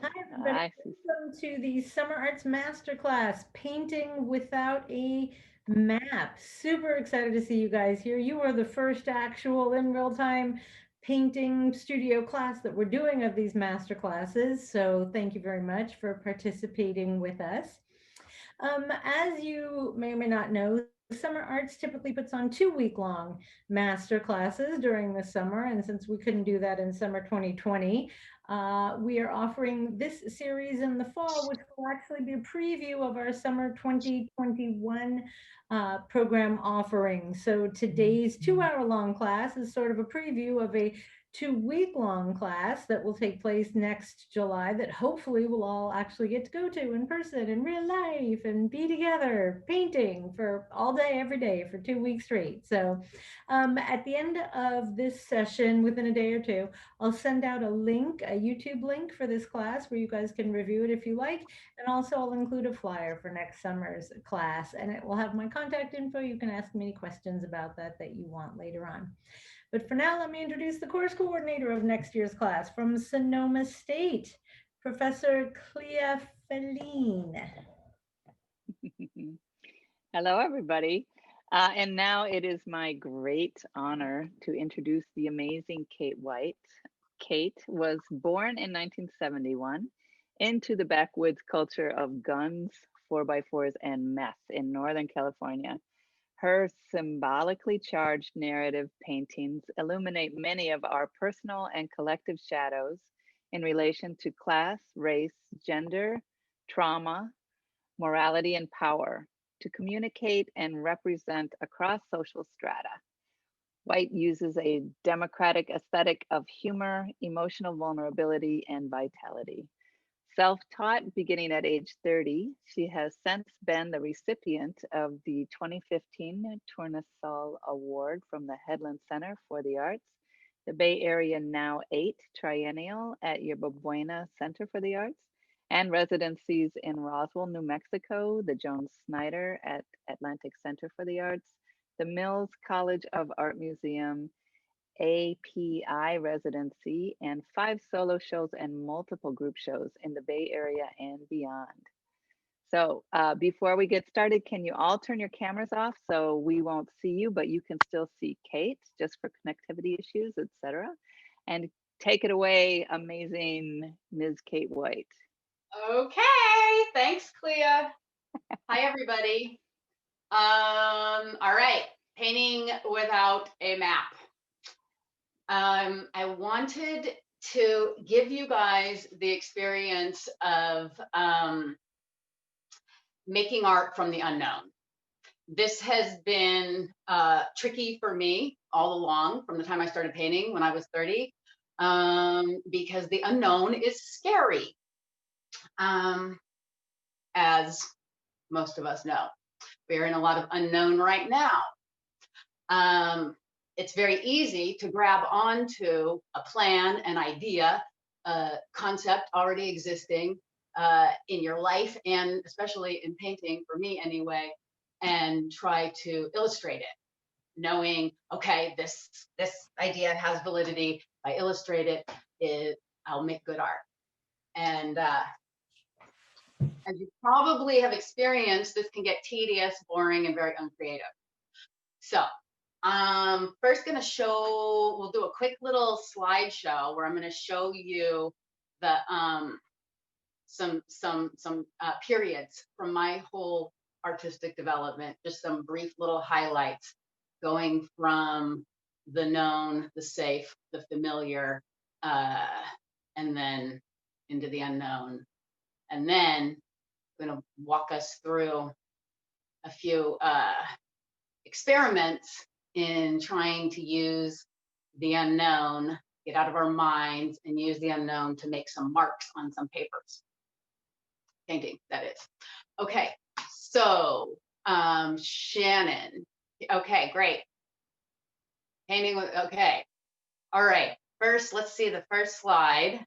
Hi, everybody. I see. Welcome to the Summer Arts Masterclass, Painting Without a Map. Super excited to see you guys here. You are the first actual in real time painting studio class that we're doing of these master classes. So thank you very much for participating with us. As you may or may not know, Summer Arts typically puts on 2 week long master classes during the summer. And since we couldn't do that in summer 2020, we are offering this series in the fall, which will actually be a preview of our summer 2021 program offering. So today's 2 hour long class is sort of a preview of a 2 week long class that will take place next July that hopefully we'll all actually get to go to in person in real life and be together painting for all day, every day for 2 weeks straight. So at the end of this session, within a day or two, I'll send out a link, a YouTube link for this class where you guys can review it if you like. And also, I'll include a flyer for next summer's class, and it will have my contact info. You can ask me any questions about that you want later on. But for now, let me introduce the course coordinator of next year's class from Sonoma State, Professor Clea Feline. Hello, everybody. And now it is my great honor to introduce the amazing Cate White. Cate was born in 1971 into the backwoods culture of guns, 4x4s, and meth in Northern California. Her symbolically charged narrative paintings illuminate many of our personal and collective shadows in relation to class, race, gender, trauma, morality, and power to communicate and represent across social strata. White uses a democratic aesthetic of humor, emotional vulnerability, and vitality. Self taught beginning at age 30, she has since been the recipient of the 2015 Tournesol Award from the Headland Center for the Arts, the Bay Area Now 8 Triennial at Yerba Buena Center for the Arts, and residencies in Roswell, New Mexico, the Jones Snyder at Atlantic Center for the Arts, the Mills College of Art Museum, API residency, and 5 solo shows and multiple group shows in the Bay Area and beyond. So before we get started, can you all turn your cameras off so we won't see you, but you can still see Cate just for connectivity issues, etc. And take it away, amazing Ms. Cate White. Okay, thanks, Clea. Hi, everybody. All right, painting without a map. I wanted to give you guys the experience of making art from the unknown. This has been tricky for me all along from the time I started painting when I was 30, because the unknown is scary. As most of us know, we're in a lot of unknown right now. It's very easy to grab onto a plan, an idea, a concept already existing in your life, and especially in painting, for me anyway, and try to illustrate it, knowing, okay, this idea has validity. If I illustrate it, I'll make good art. And as you probably have experienced, this can get tedious, boring, and very uncreative. So first going to show, we'll do a quick little slideshow where I'm going to show you the some periods from my whole artistic development, just some brief little highlights going from the known, the safe, the familiar, and then into the unknown. And then I'm going to walk us through a few experiments in trying to use the unknown, get out of our minds, and use the unknown to make some marks on some papers. Painting, that is. Okay, so Shannon. Okay, great. Painting with, okay. All right, first, let's see the first slide.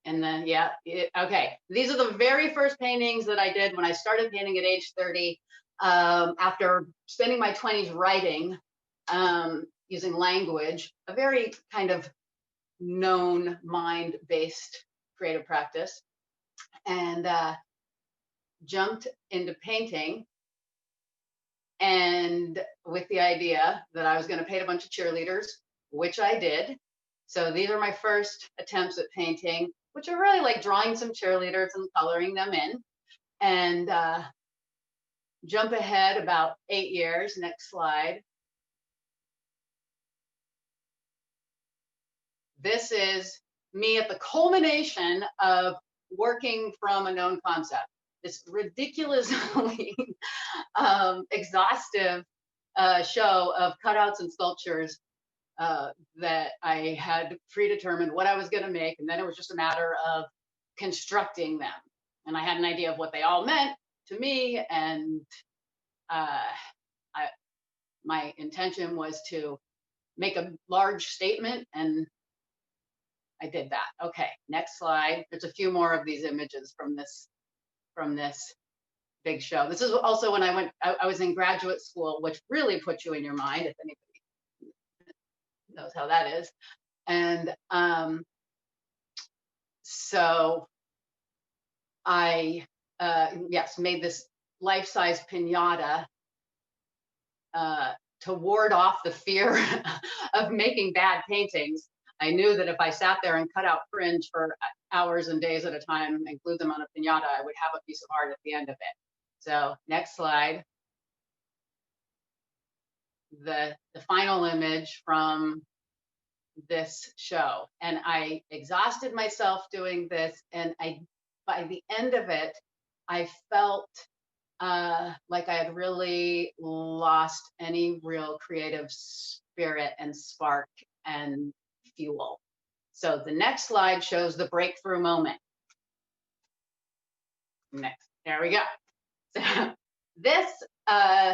And then, yeah, okay. These are the very first paintings that I did when I started painting at age 30, after spending my 20s writing, using language, a very kind of known mind-based creative practice, and jumped into painting, and with the idea that I was going to paint a bunch of cheerleaders, which I did. So these are my first attempts at painting, which are really like drawing some cheerleaders and coloring them in. And jump ahead about 8 years, next slide. This is me at the culmination of working from a known concept. This ridiculously exhaustive show of cutouts and sculptures that I had predetermined what I was going to make, and then it was just a matter of constructing them. And I had an idea of what they all meant to me, and my intention was to make a large statement, and I did that. Okay, next slide. There's a few more of these images from this big show. This is also when I was in graduate school, which really puts you in your mind, if anybody knows how that is. And so I, yes, made this life-size piñata to ward off the fear of making bad paintings. I knew that if I sat there and cut out fringe for hours and days at a time and glued them on a piñata, I would have a piece of art at the end of it. So next slide. The final image from this show. And I exhausted myself doing this. And by the end of it, I felt like I had really lost any real creative spirit and spark and fuel. So the next slide shows the breakthrough moment. Next, there we go. So this, and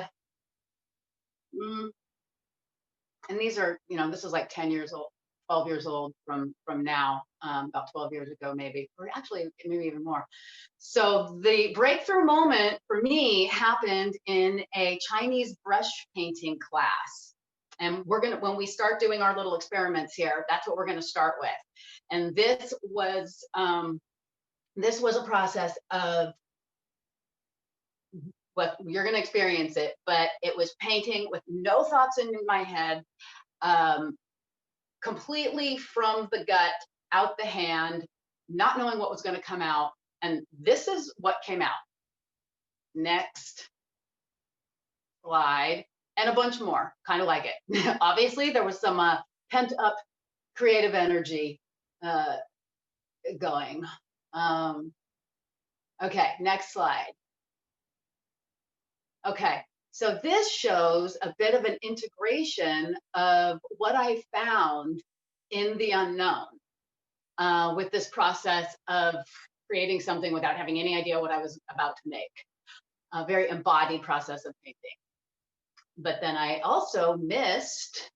these are, this is like 10 years old, 12 years old from now, about 12 years ago, maybe, or actually maybe even more. So the breakthrough moment for me happened in a Chinese brush painting class. And when we start doing our little experiments here, that's what we're gonna start with. And this was a process of what you're gonna experience it, but it was painting with no thoughts in my head, completely from the gut, out the hand, not knowing what was gonna come out. And this is what came out. Next slide. And a bunch more, kind of like it. Obviously, there was some pent up creative energy going. Okay, next slide. Okay, so this shows a bit of an integration of what I found in the unknown with this process of creating something without having any idea what I was about to make. A very embodied process of painting. But then I also missed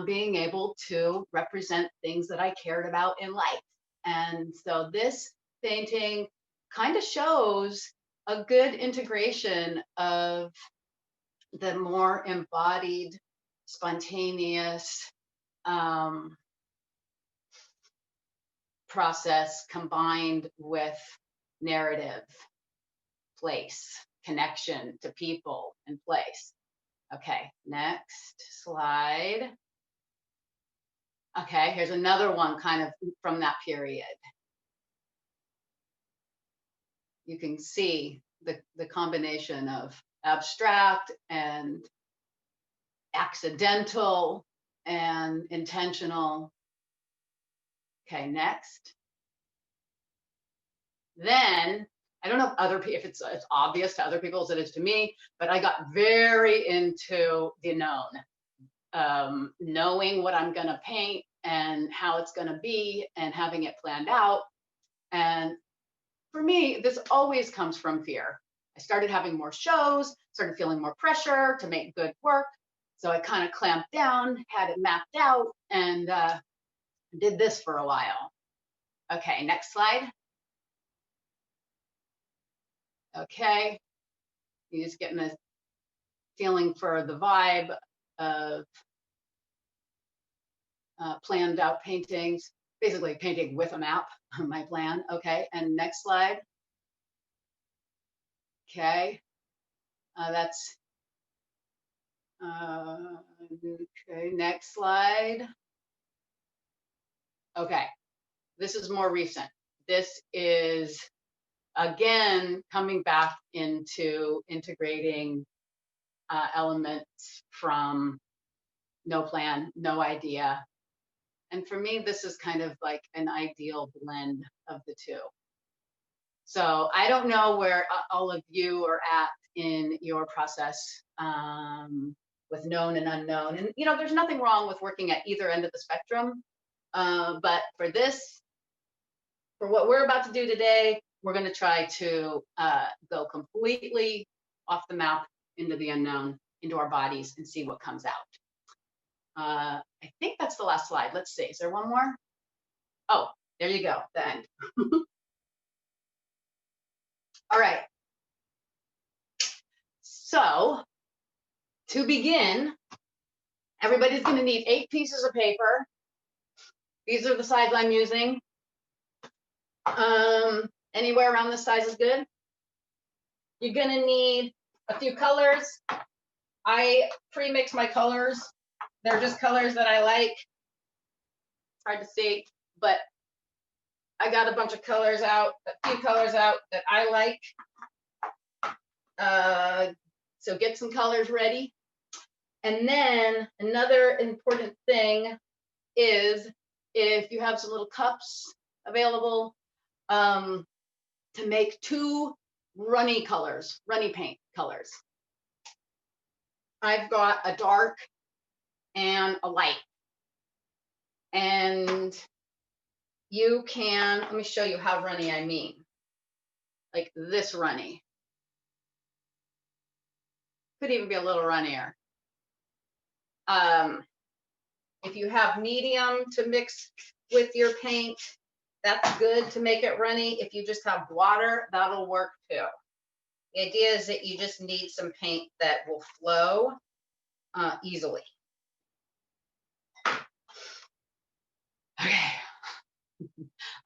being able to represent things that I cared about in life. And so this painting kind of shows a good integration of the more embodied, spontaneous process combined with narrative, place, connection to people and place. Okay, next slide. Okay, here's another one kind of from that period. You can see the combination of abstract and accidental and intentional. Okay, next. Then, I don't know if it's obvious to other people as it is to me, but I got very into the known, knowing what I'm gonna paint and how it's gonna be and having it planned out. And for me, this always comes from fear. I started having more shows, started feeling more pressure to make good work. So I kind of clamped down, had it mapped out, and did this for a while. Okay, next slide. Okay, you're just getting a feeling for the vibe of planned out paintings. basically painting with a map, my plan. Okay, and next slide. Okay, that's, okay, next slide. Okay, this is more recent. This is, again, coming back into integrating elements from no plan, no idea. And for me, this is kind of like an ideal blend of the two. So I don't know where all of you are at in your process with known and unknown. And, you know, there's nothing wrong with working at either end of the spectrum. But for this, for what we're about to do today, we're going to try to go completely off the map into the unknown, into our bodies, and see what comes out. I think that's the last slide. Let's see. Is there one more? Oh, there you go. The end. All right. So to begin, everybody's going to need 8 pieces of paper. These are the size I'm using. Anywhere around this size is good. You're going to need a few colors. I pre-mix my colors. They're just colors that I like. It's hard to see, but I got a bunch of colors out, a few colors out that I like. So get some colors ready. And then another important thing is if you have some little cups available, to make 2 runny colors, runny paint colors. I've got a dark and a light. And you can, let me show you how runny I mean. Like this runny. Could even be a little runnier. If you have medium to mix with your paint, that's good to make it runny. If you just have water, that'll work too. The idea is that you just need some paint that will flow easily. Okay.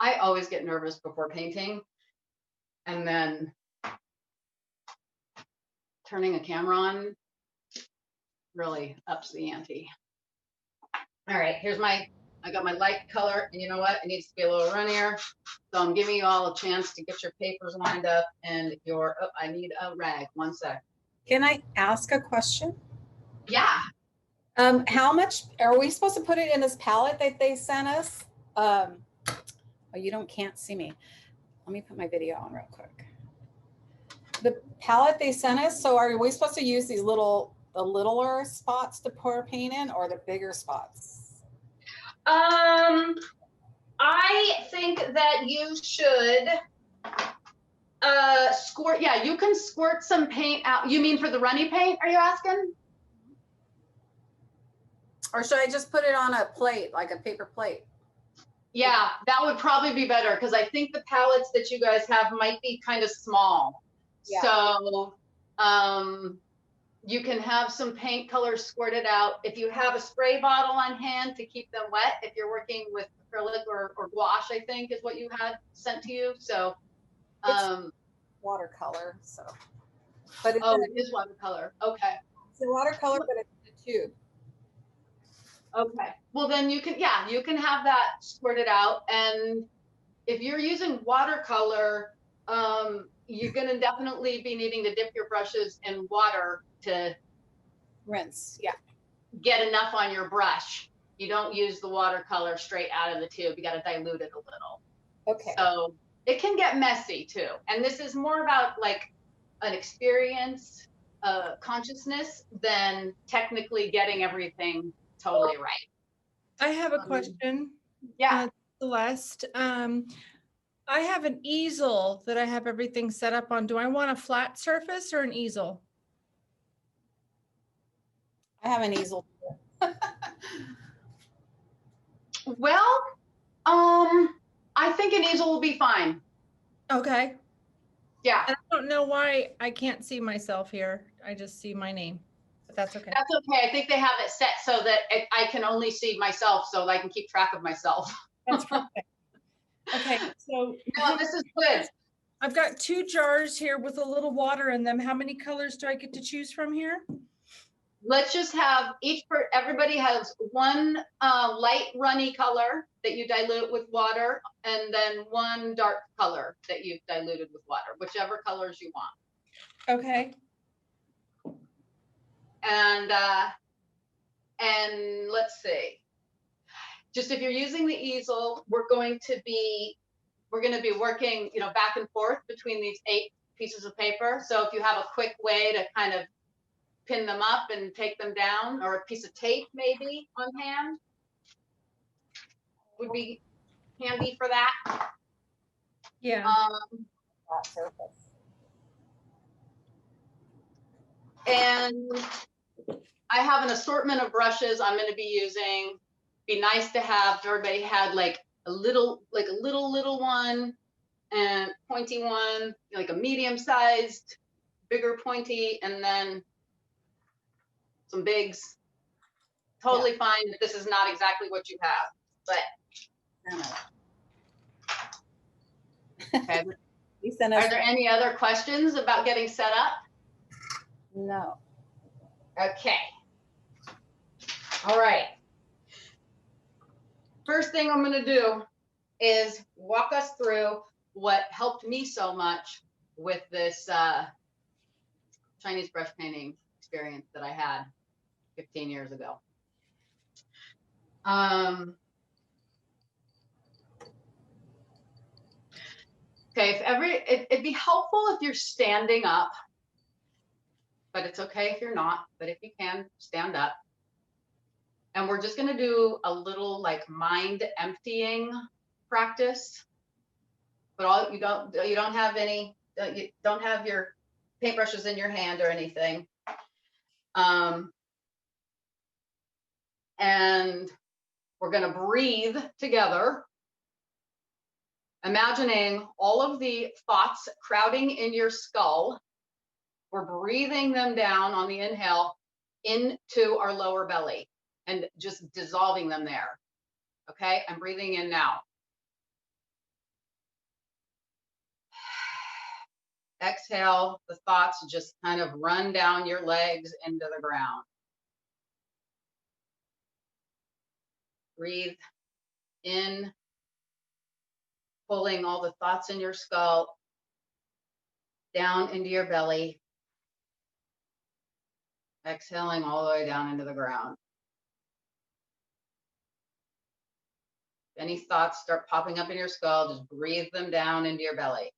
I always get nervous before painting, and then turning a camera on really ups the ante. All right, here's I got my light color, and you know what? It needs to be a little runnier. So I'm giving you all a chance to get your papers lined up and your, oh, I need a rag, 1 sec. Can I ask a question? Yeah. How much are we supposed to put it in this palette that they sent us? Oh, you can't see me. Let me put my video on real quick. The palette they sent us. So are we supposed to use these the littler spots to pour paint in, or the bigger spots? I think that you should squirt. Yeah, you can squirt some paint out. You mean for the runny paint? Are you asking? Or should I just put it on a plate, like a paper plate? Yeah, that would probably be better, because I think the palettes that you guys have might be kind of small. Yeah. So you can have some paint colors squirted out. If you have a spray bottle on hand to keep them wet, if you're working with acrylic or gouache, I think is what you had sent to you. So it's watercolor. So, but it's it is watercolor. Okay. It's a watercolor, but it's a tube. Okay. Well, then you can have that squirted out. And if you're using watercolor, you're going to definitely be needing to dip your brushes in water to rinse. Yeah. Get enough on your brush. You don't use the watercolor straight out of the tube. You got to dilute it a little. Okay. So it can get messy too. And this is more about like an experience, consciousness than technically getting everything totally right. I have a question. Yeah. Celeste. I have an easel that I have everything set up on. Do I want a flat surface or an easel? I have an easel. Well, I think an easel will be fine. Okay. Yeah. And I don't know why I can't see myself here. I just see my name, but that's okay. That's okay. I think they have it set so that I can only see myself, so I can keep track of myself. That's perfect. Okay, so No, this is good. I've got 2 jars here with a little water in them. How many colors do I get to choose from here? Let's just have everybody has one light runny color that you dilute with water, and then one dark color that you've diluted with water, whichever colors you want. Okay. And let's see. Just if you're using the easel, we're going to be working, back and forth between these 8 pieces of paper. So if you have a quick way to kind of pin them up and take them down, or a piece of tape maybe on hand, would be handy for that. Yeah. Flat surface. And I have an assortment of brushes I'm going to be using. Be nice to have if everybody had like a little one and pointy one, like a medium-sized, bigger pointy, and then some bigs. Totally fine if this is not exactly what you have, but okay. You sent us. Are there any other questions about getting set up? No. Okay. All right. First thing I'm going to do is walk us through what helped me so much with this Chinese brush painting experience that I had 15 years ago. Okay, it'd be helpful if you're standing up, but it's okay if you're not, but if you can, stand up. And we're just gonna do a little like mind emptying practice, but you don't have your paintbrushes in your hand or anything. And we're gonna breathe together, imagining all of the thoughts crowding in your skull. We're breathing them down on the inhale into our lower belly and just dissolving them there. Okay, I'm breathing in now. Exhale, the thoughts just kind of run down your legs into the ground. Breathe in, pulling all the thoughts in your skull down into your belly. Exhaling all the way down into the ground. If any thoughts start popping up in your skull, just breathe them down into your belly.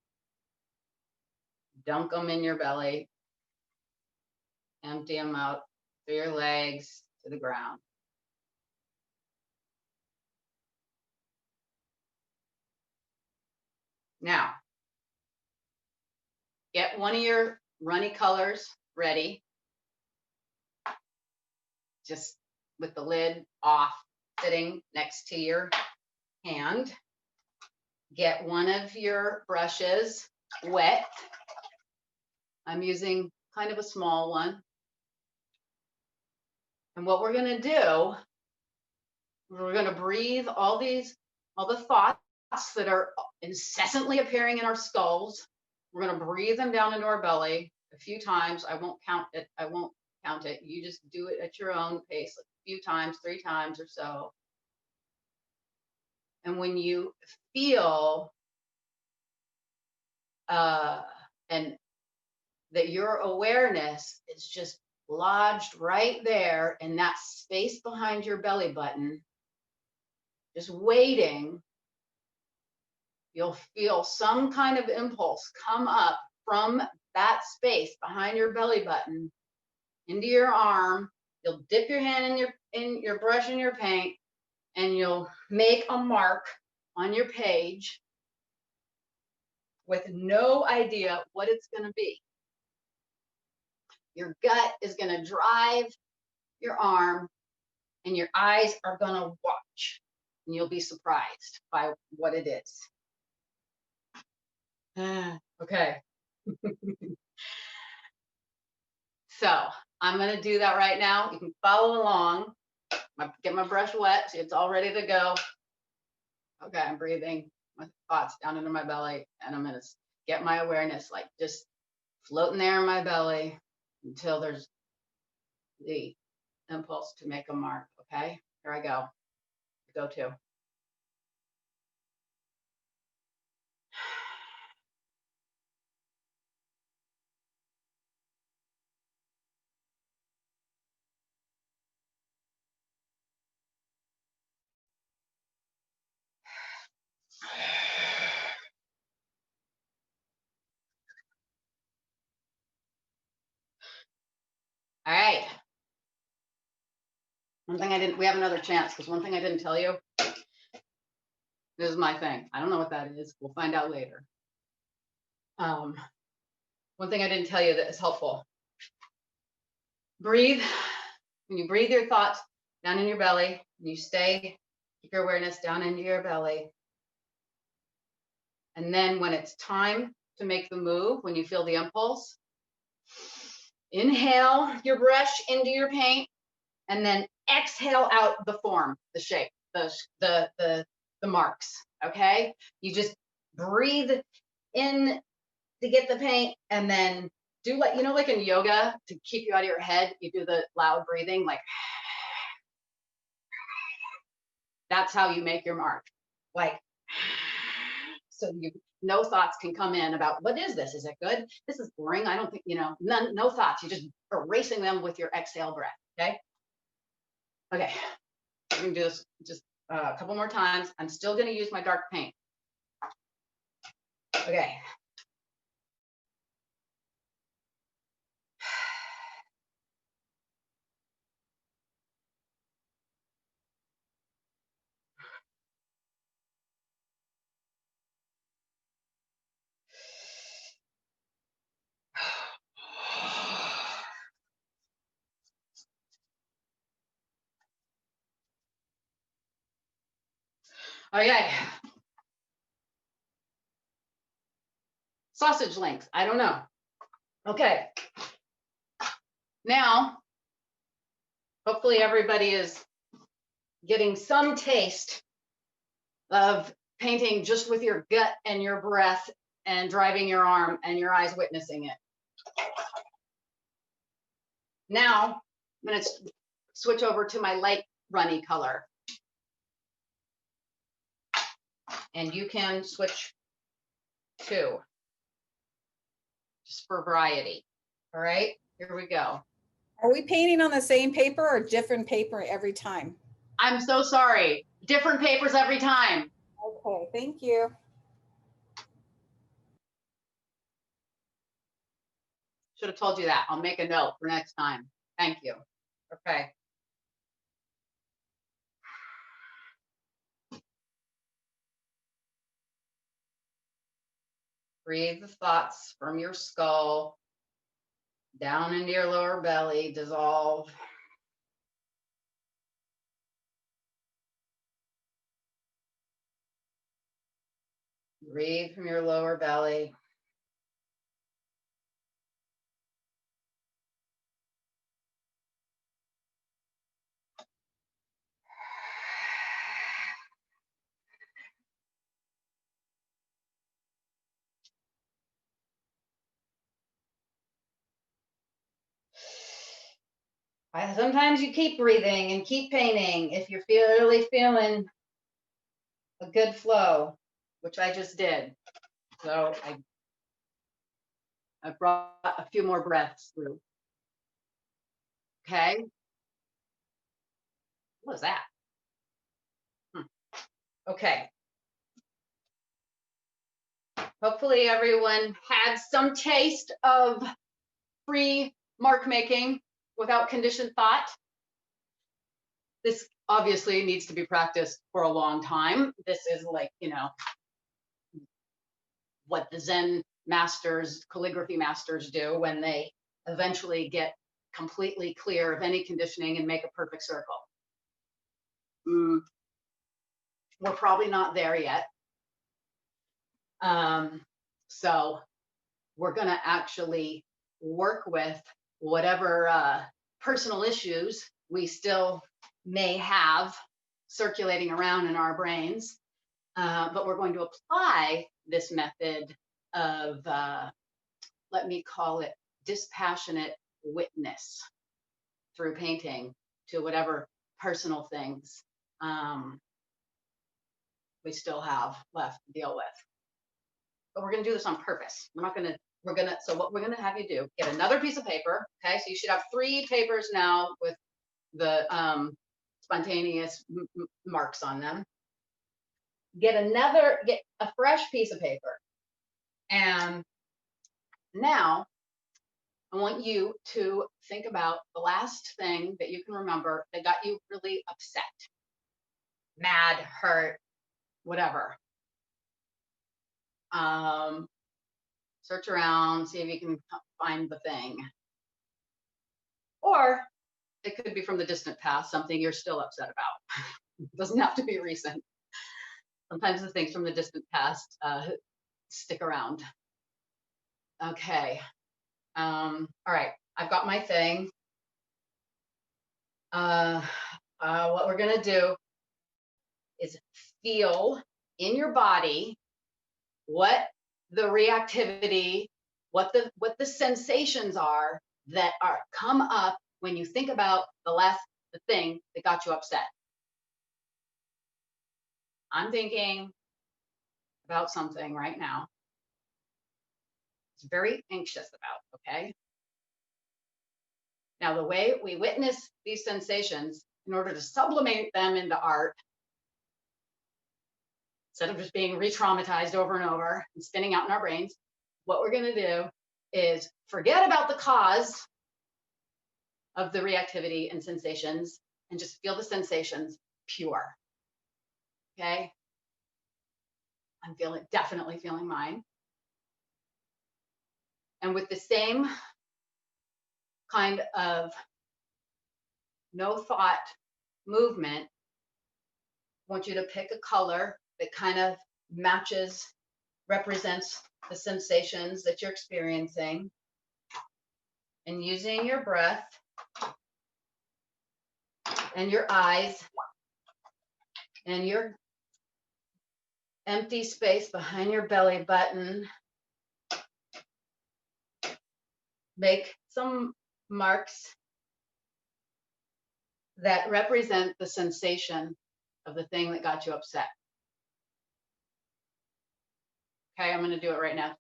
Dunk them in your belly. Empty them out through your legs to the ground. Now, get one of your runny colors ready. Just with the lid off, sitting next to your hand. Get one of your brushes wet. I'm using kind of a small one. And what we're going to do, we're going to breathe all the thoughts that are incessantly appearing in our skulls. We're going to breathe them down into our belly a few times. I won't count it. You just do it at your own pace, a few times, 3 times or so. And when you feel and that your awareness is just lodged right there in that space behind your belly button, just waiting, you'll feel some kind of impulse come up from that space behind your belly button into your arm. You'll dip your hand in your brush and your paint, and you'll make a mark on your page with no idea what it's going to be. Your gut is going to drive your arm, and your eyes are going to watch, and you'll be surprised by what it is. Okay. So I'm going to do that right now. You can follow along. Get my brush wet, so it's all ready to go. Okay, I'm breathing my thoughts down into my belly, and I'm gonna get my awareness like just floating there in my belly until there's the impulse to make a mark. Okay, here I go. Go to. All right. One thing I didn't, we have another chance because one thing I didn't tell you, this is my thing. I don't know what that is. We'll find out later. One thing I didn't tell you that is helpful. Breathe. When you breathe your thoughts down in your belly, you stay, keep your awareness down into your belly. And then when it's time to make the move, when you feel the impulse, inhale your brush into your paint, and then exhale out the form, the shape, the marks. Okay, you just breathe in to get the paint, and then do like, you know, like in yoga, to keep you out of your head, you do the loud breathing, like that's how you make your mark. Like, so you, no thoughts can come in about what is this? Is it good? This is boring. I don't think, you know, none, no thoughts. You're just erasing them with your exhale breath. Okay. Okay. I'm gonna do this just a couple more times. I'm still gonna use my dark paint. Okay. Okay. Sausage links. I don't know. Okay. Now, hopefully everybody is getting some taste of painting just with your gut and your breath and driving your arm and your eyes witnessing it. Now, I'm going to switch over to my light runny color. And you can switch too, just for variety. All right, here we go. Are we painting on the same paper or different paper every time? I'm so sorry. Different papers every time. Okay, thank you. Should have told you that. I'll make a note for next time. Thank you. Okay. Breathe the thoughts from your skull down into your lower belly, dissolve. Breathe from your lower belly. Sometimes you keep breathing and keep painting if you're really feeling a good flow, which I just did. So I brought a few more breaths through. Okay. What was that? Okay. Hopefully everyone had some taste of free mark making without conditioned thought. This obviously needs to be practiced for a long time. This is like, you know, what the Zen masters, calligraphy masters do when they eventually get completely clear of any conditioning and make a perfect circle. We're probably not there yet. So we're going to actually work with whatever personal issues we still may have circulating around in our brains But we're going to apply this method of, let me call it dispassionate witness through painting to whatever personal things we still have left to deal with. But we're going to do this on purpose. We're not going to, so what we're going to have you do, get another piece of paper. Okay. So you should have 3 papers now with the spontaneous marks on them. Get a fresh piece of paper. And now I want you to think about the last thing that you can remember that got you really upset, mad, hurt, whatever. Search around, see if you can find the thing. Or it could be from the distant past, something you're still upset about. It doesn't have to be recent. Sometimes the things from the distant past stick around. Okay. All right, I've got my thing. What we're gonna do is feel in your body what the reactivity, what the sensations are that come up when you think about the thing that got you upset. I'm thinking about something right now. It's very anxious about, okay? Now, the way we witness these sensations, in order to sublimate them into art, instead of just being re-traumatized over and over and spinning out in our brains, what we're gonna do is forget about the cause of the reactivity and sensations and just feel the sensations pure, okay? I'm definitely feeling mine. And with the same kind of no thought movement, I want you to pick a color that kind of matches, represents the sensations that you're experiencing. And using your breath and your eyes and your empty space behind your belly button, make some marks that represent the sensation of the thing that got you upset. Okay, I'm going to do it right now too.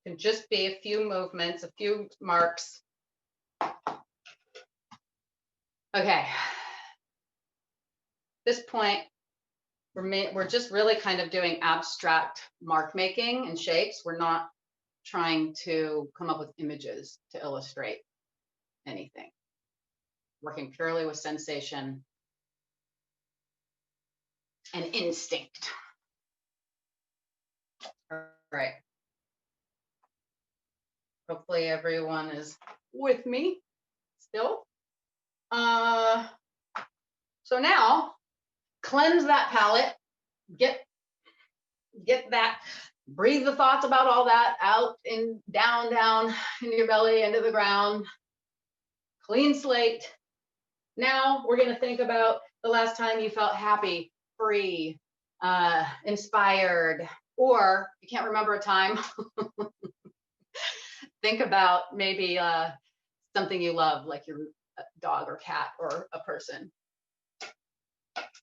It can just be a few movements, a few marks. Okay. At this point, we're just really kind of doing abstract mark making and shapes. We're not trying to come up with images to illustrate anything. Working purely with sensation and instinct. All right. Hopefully everyone is with me still. So now, cleanse that palette, get that, breathe the thoughts about all that out and down in your belly, into the ground. Clean slate. Now we're gonna think about the last time you felt happy, free, inspired, or you can't remember a time. Think about maybe something you love, like your dog or cat or a person.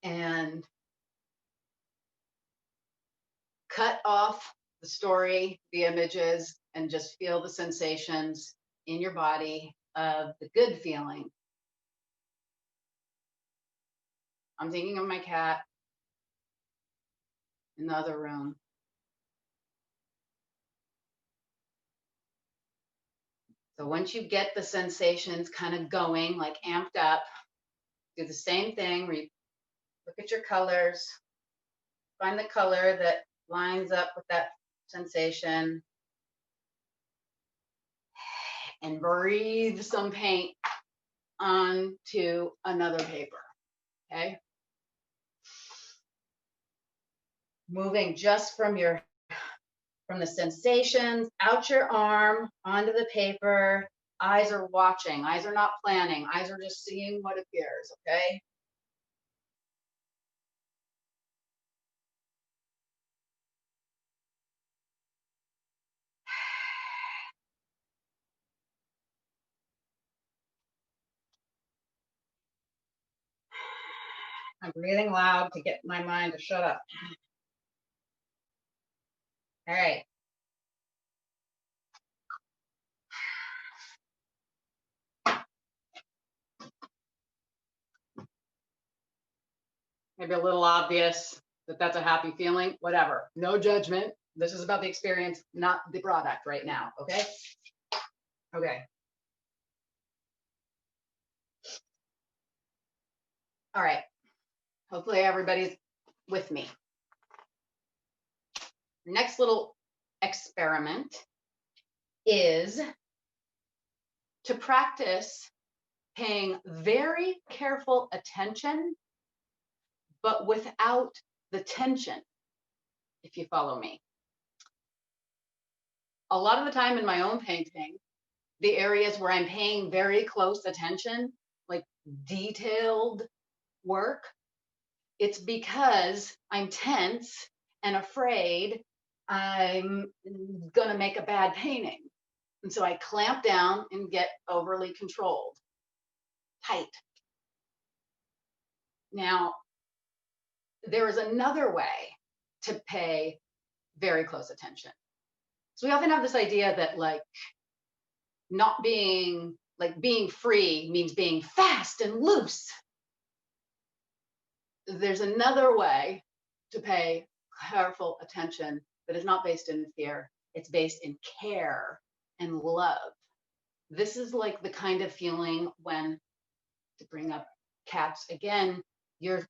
And cut off the story, the images, and just feel the sensations in your body of the good feeling. I'm thinking of my cat in the other room. So once you get the sensations kind of going, like amped up, do the same thing. Look at your colors. Find the color that lines up with that sensation, and breathe some paint onto another paper, okay? Moving just from the sensations out your arm onto the paper. Eyes are watching, eyes are not planning, eyes are just seeing what appears, okay? I'm breathing loud to get my mind to shut up. All right. Maybe a little obvious that that's a happy feeling, whatever. No judgment. This is about the experience, not the product right now, okay? Okay. All right. Hopefully everybody's with me. Next little experiment is to practice paying very careful attention, but without the tension, if you follow me. A lot of the time in my own painting, the areas where I'm paying very close attention, like detailed work, it's because I'm tense and afraid I'm gonna make a bad painting. And so I clamp down and get overly controlled, tight. Now, there is another way to pay very close attention. So we often have this idea that like not being, like being free means being fast and loose. There's another way to pay careful attention that is not based in fear. It's based in care and love. This is like the kind of feeling when, to bring up cats again, you're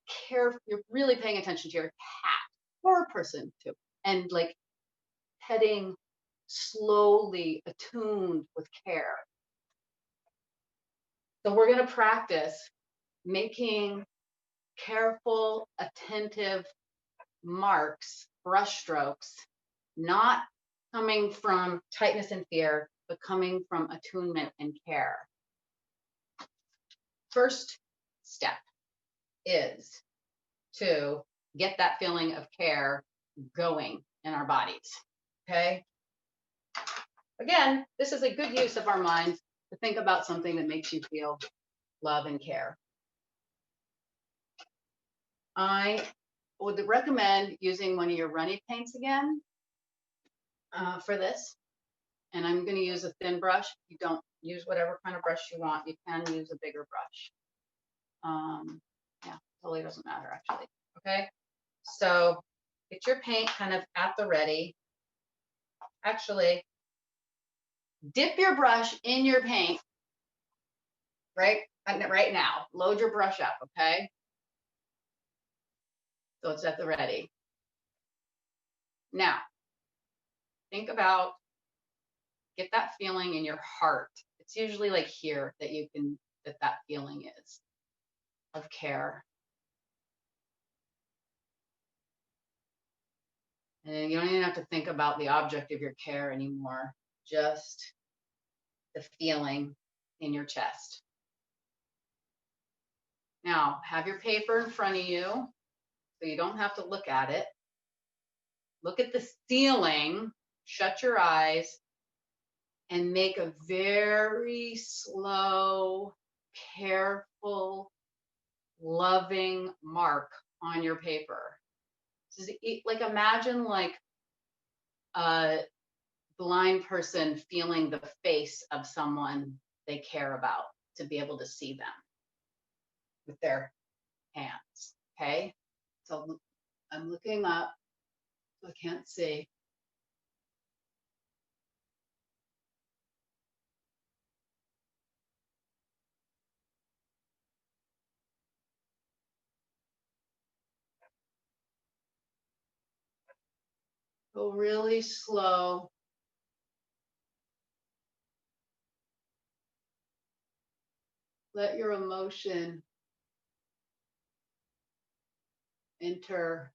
really paying attention to your cat or a person too, and like petting slowly, attuned with care. So we're going to practice making careful, attentive marks, brush strokes, not coming from tightness and fear, but coming from attunement and care. First step is to get that feeling of care going in our bodies, okay? Again, this is a good use of our minds to think about something that makes you feel love and care. I would recommend using one of your runny paints again for this. And I'm going to use a thin brush. You don't use whatever kind of brush you want. You can use a bigger brush. Yeah, totally doesn't matter actually. Okay, so get your paint kind of at the ready. Actually, dip your brush in your paint right now. Load your brush up, okay? So it's at the ready. Now, think about, get that feeling in your heart. It's usually like here that you can, that feeling is of care. And you don't even have to think about the object of your care anymore, just the feeling in your chest. Now, have your paper in front of you so you don't have to look at it. Look at the ceiling, shut your eyes, and make a very slow, careful, loving mark on your paper. This is like, imagine like a blind person feeling the face of someone they care about, to be able to see them with their hands, okay? So I'm looking up, so I can't see. Go really slow. Let your emotion enter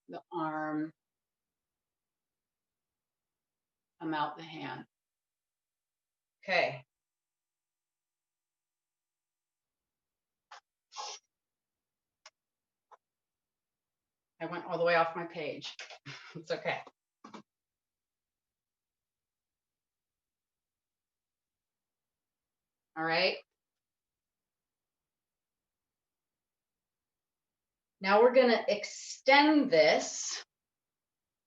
the arm, come out the hand. Okay. I went all the way off my page. It's okay. All right. Now we're going to extend this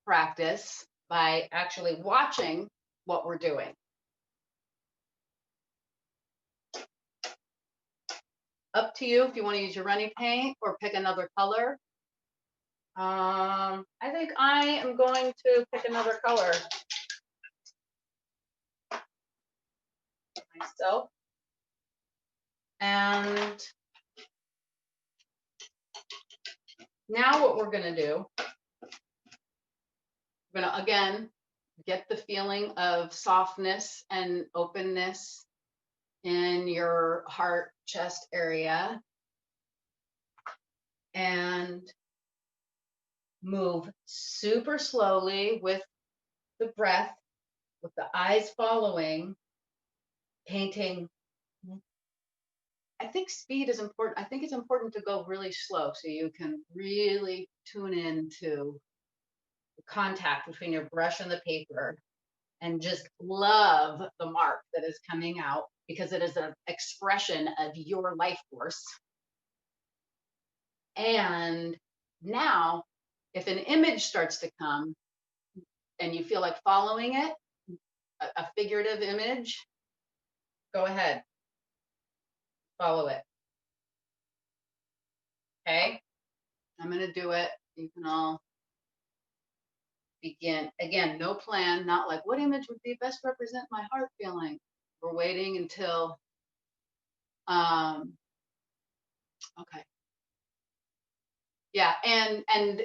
practice by actually watching what we're doing. Up to you if you want to use your running paint or pick another color. I think I am going to pick another color myself. And now what we're going to do, we're going to again get the feeling of softness and openness in your heart, chest area, and move super slowly with the breath, with the eyes following, painting. I think speed is important. I think it's important to go really slow so you can really tune into the contact between your brush and the paper and just love the mark that is coming out because it is an expression of your life force. And now, if an image starts to come and you feel like following it, a figurative image, go ahead, follow it. Okay, I'm going to do it. You can all begin. Again, no plan, not like what image would be best represent my heart feeling. We're waiting until, okay. Yeah, and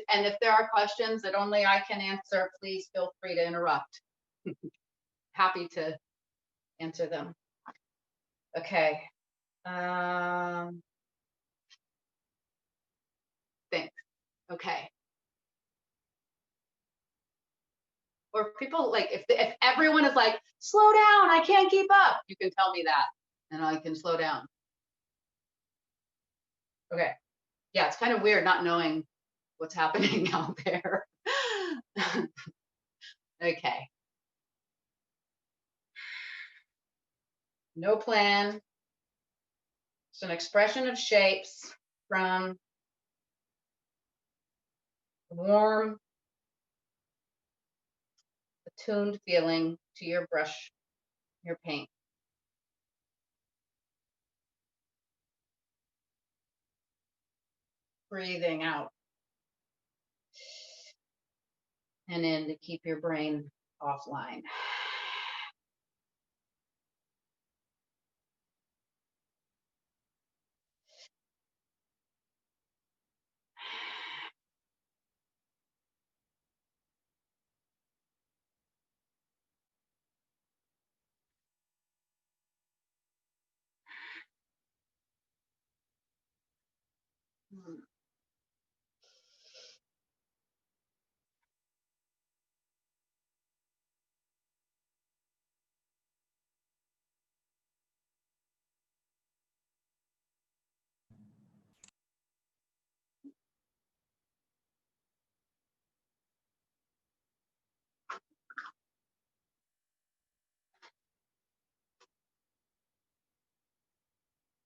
if there are questions that only I can answer, please feel free to interrupt. Happy to answer them. Okay. Thanks. Okay. Or people like if everyone is like, slow down, I can't keep up, you can tell me that and I can slow down. Okay. Yeah, it's kind of weird not knowing what's happening out there. Okay. No plan. It's an expression of shapes from warm, attuned feeling to your brush, your paint. Breathing out and in to keep your brain offline.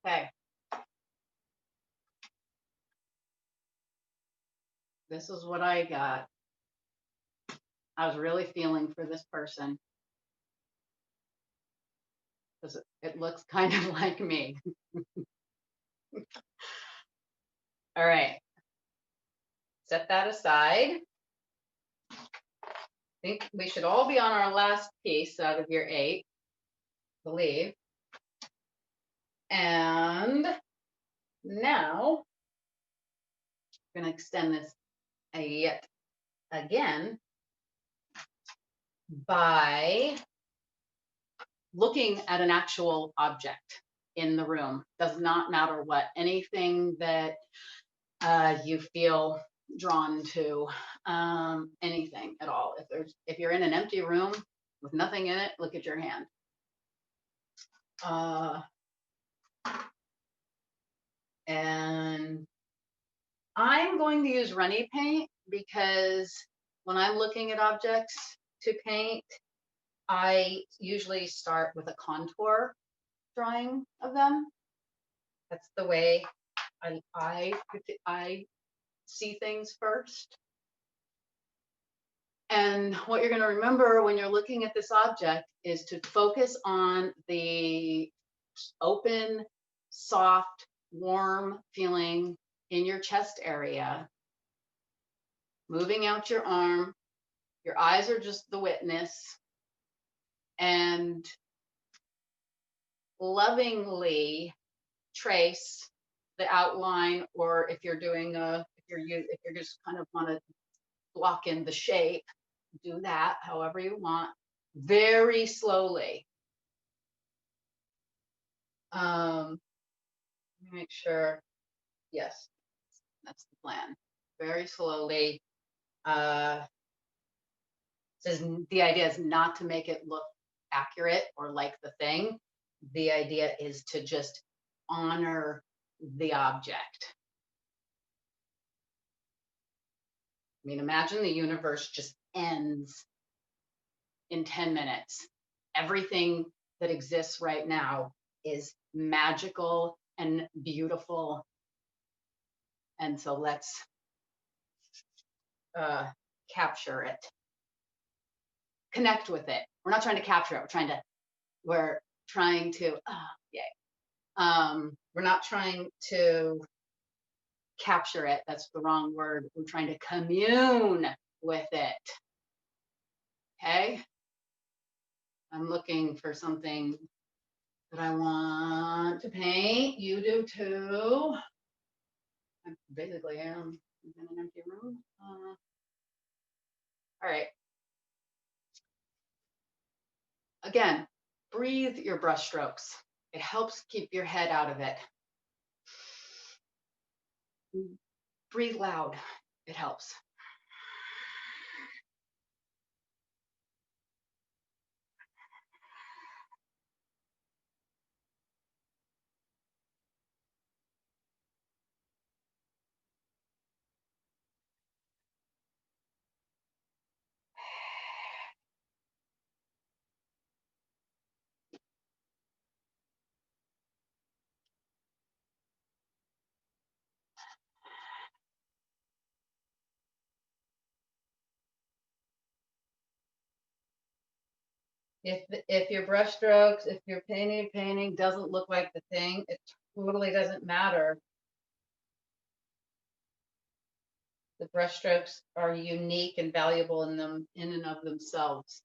Okay. This is what I got. I was really feeling for this person because it looks kind of like me. All right. Set that aside. I think we should all be on our last piece out of your 8, I believe. And now I'm going to extend this yet again by looking at an actual object in the room. Does not matter what, anything that you feel drawn to, anything at all. If you're in an empty room with nothing in it, look at your hand. And I'm going to use runny paint because when I'm looking at objects to paint, I usually start with a contour drawing of them. That's the way I see things first. And what you're going to remember when you're looking at this object is to focus on the open, soft, warm feeling in your chest area, moving out your arm. Your eyes are just the witness, and lovingly trace the outline, or if you're doing if you're just kind of want to block in the shape, do that however you want, very slowly. Let me make sure. Yes, that's the plan. Very slowly. Says the idea is not to make it look accurate or like the thing. The idea is to just honor the object. I mean, imagine the universe just ends in 10 minutes. Everything that exists right now is magical and beautiful. And so let's capture it. Connect with it. We're not trying to capture it. We're trying to, we're not trying to capture it. That's the wrong word. We're trying to commune with it. Okay? I'm looking for something that I want to paint. You do too. I basically am in an empty room. All right. Again, breathe your brush strokes. It helps keep your head out of it. Breathe loud. It helps. If your brush strokes, if your painting doesn't look like the thing, it totally doesn't matter. The brush strokes are unique and valuable in and of themselves.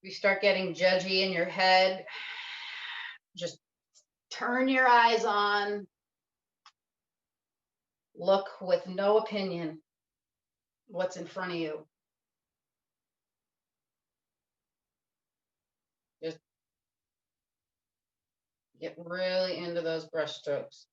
You start getting judgy in your head, just turn your eyes on, look with no opinion what's in front of you. Just get really into those brush strokes.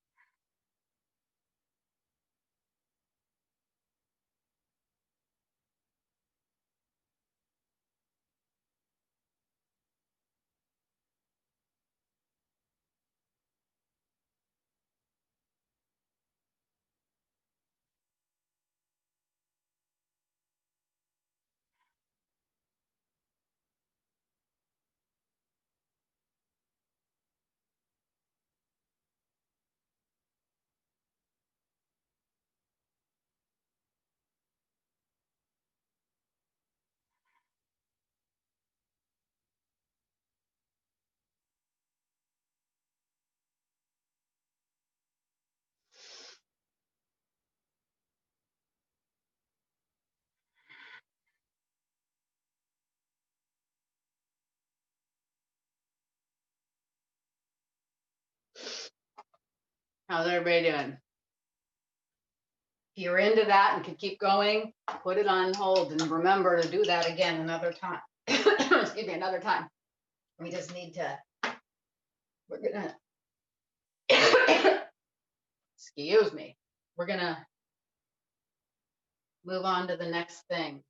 How's everybody doing? If you're into that and can keep going, put it on hold and remember to do that again another time. Excuse me, another time. We just need to, we're gonna, excuse me, we're gonna move on to the next thing.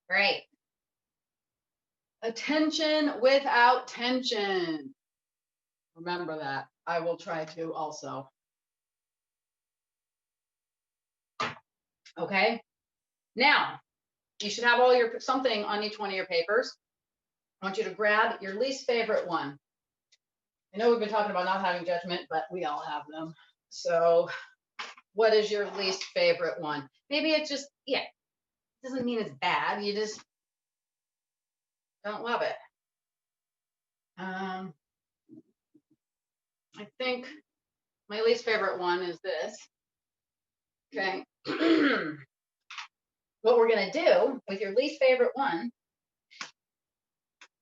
Great. Attention without tension. Remember that. I will try to also. Okay. Now, you should have all your something on each one of your papers. I want you to grab your least favorite one. I know we've been talking about not having judgment, but we all have them. So what is your least favorite one? Maybe it's just, yeah, it doesn't mean it's bad. You just don't love it. I think my least favorite one is this. Okay. What we're going to do with your least favorite one,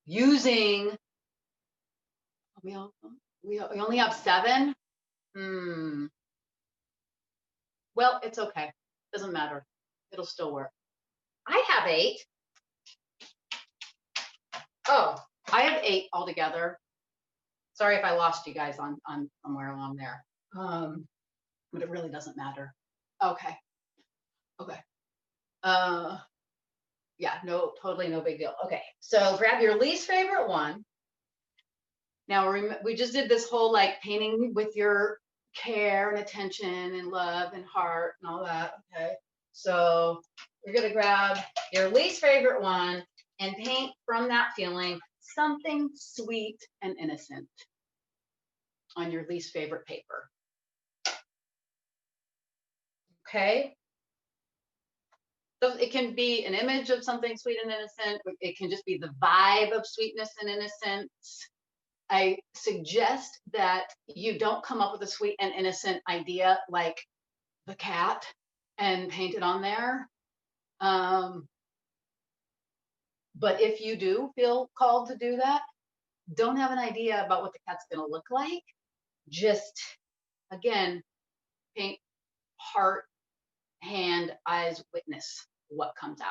using, we only have 7. Well, it's okay. Doesn't matter. It'll still work. I have 8. Oh, I have 8 altogether. Sorry if I lost you guys on somewhere along there. But it really doesn't matter. Okay. Okay. Yeah, no, totally no big deal. Okay, so grab your least favorite one. Now we just did this whole like painting with your care and attention and love and heart and all that. Okay, so we're gonna grab your least favorite one and paint from that feeling something sweet and innocent on your least favorite paper. Okay. So it can be an image of something sweet and innocent. It can just be the vibe of sweetness and innocence. I suggest that you don't come up with a sweet and innocent idea like the cat and paint it on there. But if you do feel called to do that, don't have an idea about what the cat's going to look like. Just, again, paint heart, hand, eyes, witness what comes out.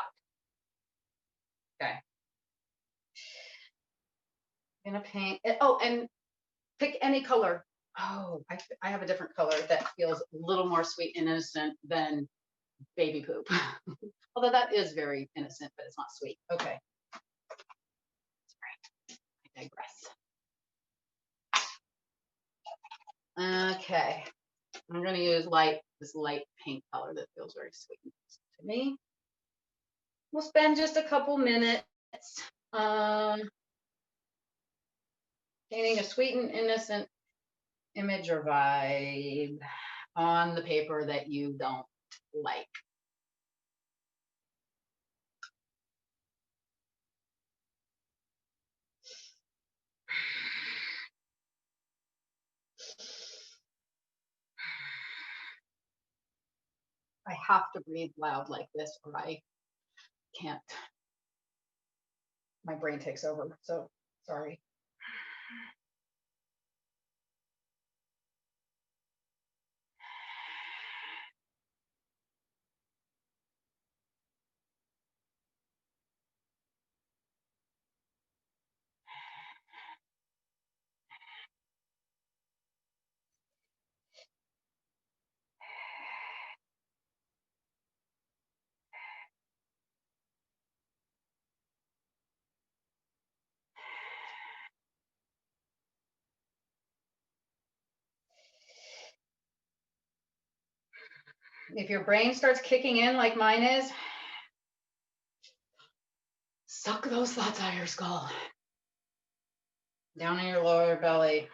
Okay. I'm gonna paint it. Oh, and pick any color. Oh, I have a different color that feels a little more sweet and innocent than baby poop. Although that is very innocent, but it's not sweet. Okay. Sorry, I digress. Okay. I'm gonna use this light pink color that feels very sweet to me. We'll spend just a couple minutes painting a sweet and innocent image or vibe on the paper that you don't like. I have to breathe loud like this or I can't. My brain takes over, so sorry. If your brain starts kicking in like mine is, suck those thoughts out of your skull. Down in your lower belly.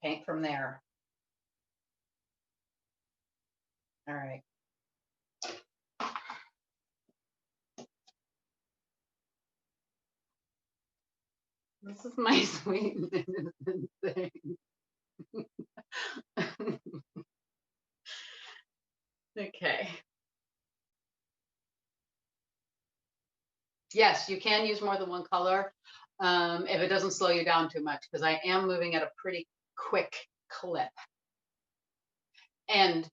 Paint from there. All right. This is my sweet innocent thing. Okay. Yes, you can use more than one color. if it doesn't slow you down too much, because I am moving at a pretty quick clip. And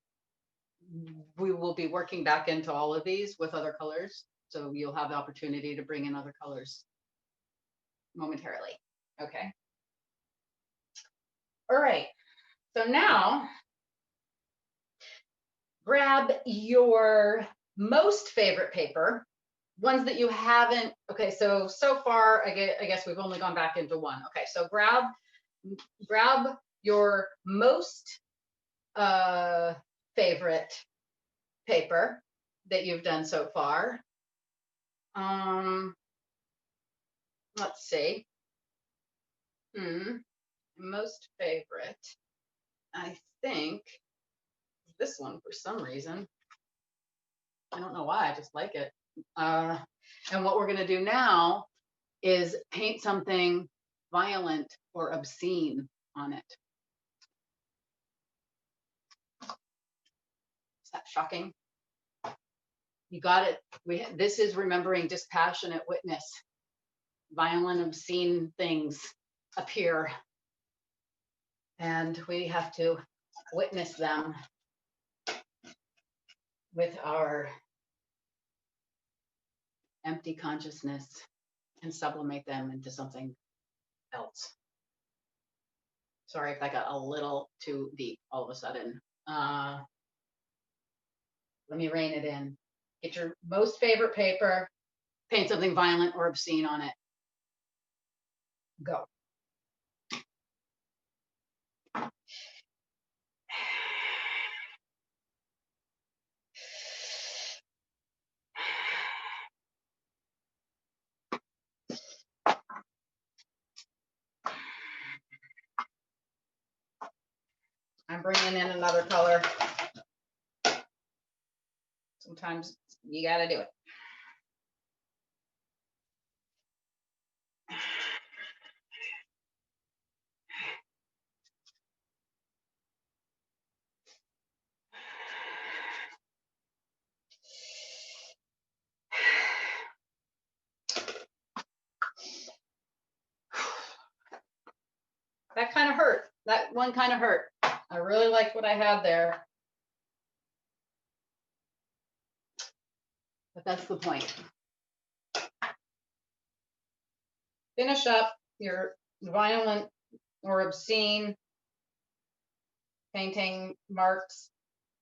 we will be working back into all of these with other colors. So you'll have the opportunity to bring in other colors momentarily. Okay. All right. So now grab your most favorite paper, ones that you haven't. Okay. So far, I guess we've only gone back into one. Okay. So grab your most favorite paper that you've done so far. Let's see. Most favorite. I think this one for some reason. I don't know why, I just like it. And what we're gonna do now is paint something violent or obscene on it. Is that shocking? You got it. This is remembering dispassionate witness. Violent, obscene things appear, and we have to witness them with our empty consciousness and sublimate them into something else. Sorry if that got a little too deep all of a sudden. Let me rein it in. Get your most favorite paper, paint something violent or obscene on it. Go. I'm bringing in another color. Sometimes you got to do it. That kind of hurt. That one kind of hurt. I really liked what I had there. But that's the point. Finish up your violent or obscene painting, marks,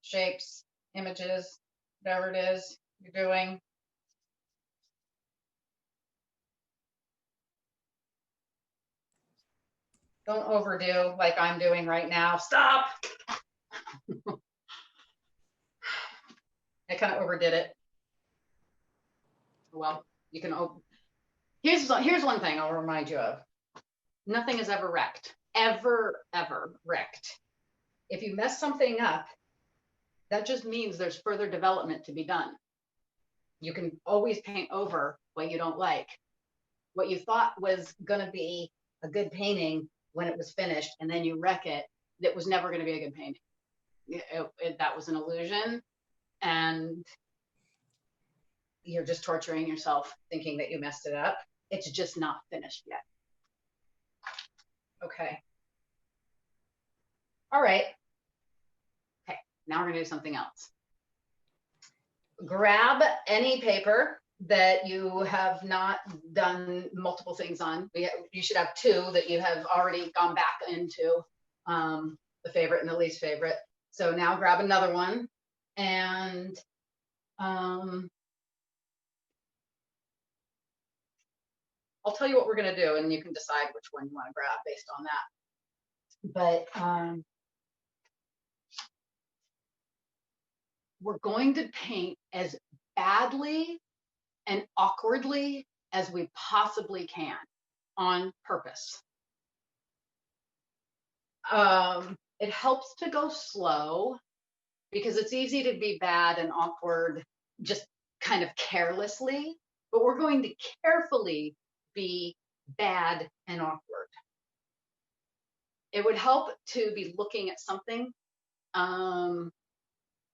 shapes, images, whatever it is you're doing. Don't overdo like I'm doing right now. Stop. I kind of overdid it. Well, you can. Here's one thing I'll remind you of. Nothing is ever wrecked. Ever wrecked. If you mess something up, that just means there's further development to be done. You can always paint over what you don't like. What you thought was going to be a good painting when it was finished, and then you wreck it, that was never going to be a good painting. That was an illusion, and you're just torturing yourself thinking that you messed it up. It's just not finished yet. Okay. All right. Okay, now we're going to do something else. Grab any paper that you have not done multiple things on. You should have two that you have already gone back into, the favorite and the least favorite. So now grab another one, and I'll tell you what we're going to do, and you can decide which one you want to grab based on that. But we're going to paint as badly and awkwardly as we possibly can on purpose. It helps to go slow because it's easy to be bad and awkward just kind of carelessly, but we're going to carefully be bad and awkward. It would help to be looking at something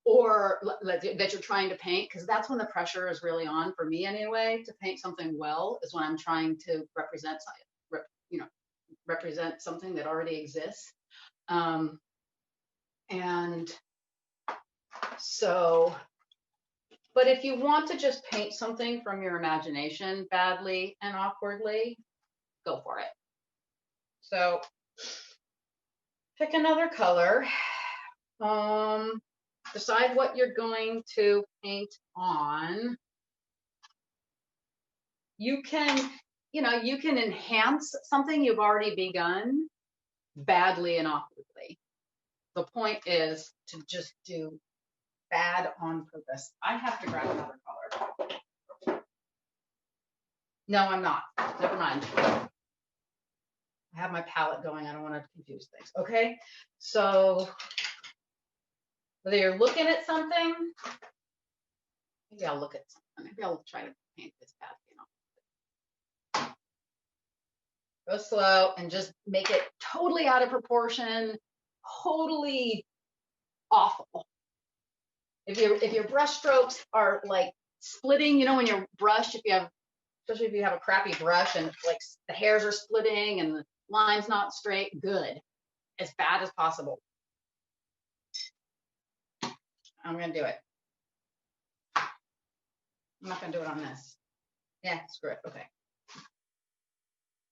or that you're trying to paint, because that's when the pressure is really on for me anyway. To paint something well is when I'm trying to represent, you know, represent something that already exists. And so, but if you want to just paint something from your imagination badly and awkwardly, go for it. So pick another color. Decide what you're going to paint on. You can, you know, you can enhance something you've already begun badly and awkwardly. The point is to just do bad on purpose. I have to grab another color. No, I'm not. Never mind. I have my palette going. I don't want to confuse things. Okay. So whether you're looking at something, maybe I'll look at something. Maybe I'll try to paint this bad, you know. Go slow and just make it totally out of proportion, totally awful. If your brush strokes are like splitting, you know, when your brush, especially if you have a crappy brush and like the hairs are splitting and the line's not straight, good. As bad as possible. I'm gonna do it. I'm not gonna do it on this. Yeah, screw it. Okay.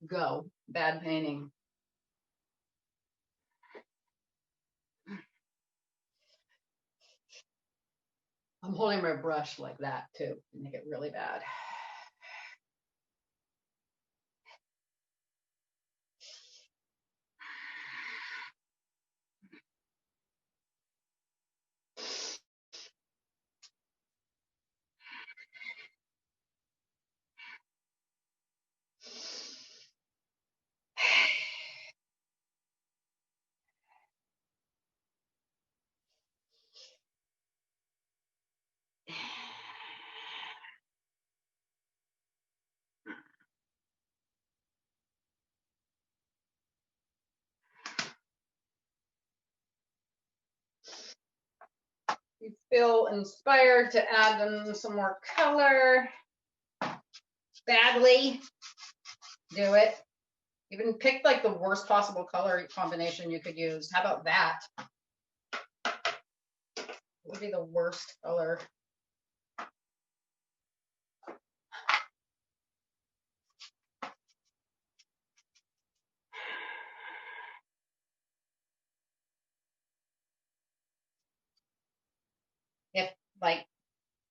Go. Bad painting. I'm holding my brush like that too to make it really bad. You feel inspired to add them some more color. Badly, do it. Even pick like the worst possible color combination you could use. How about that? What would be the worst color?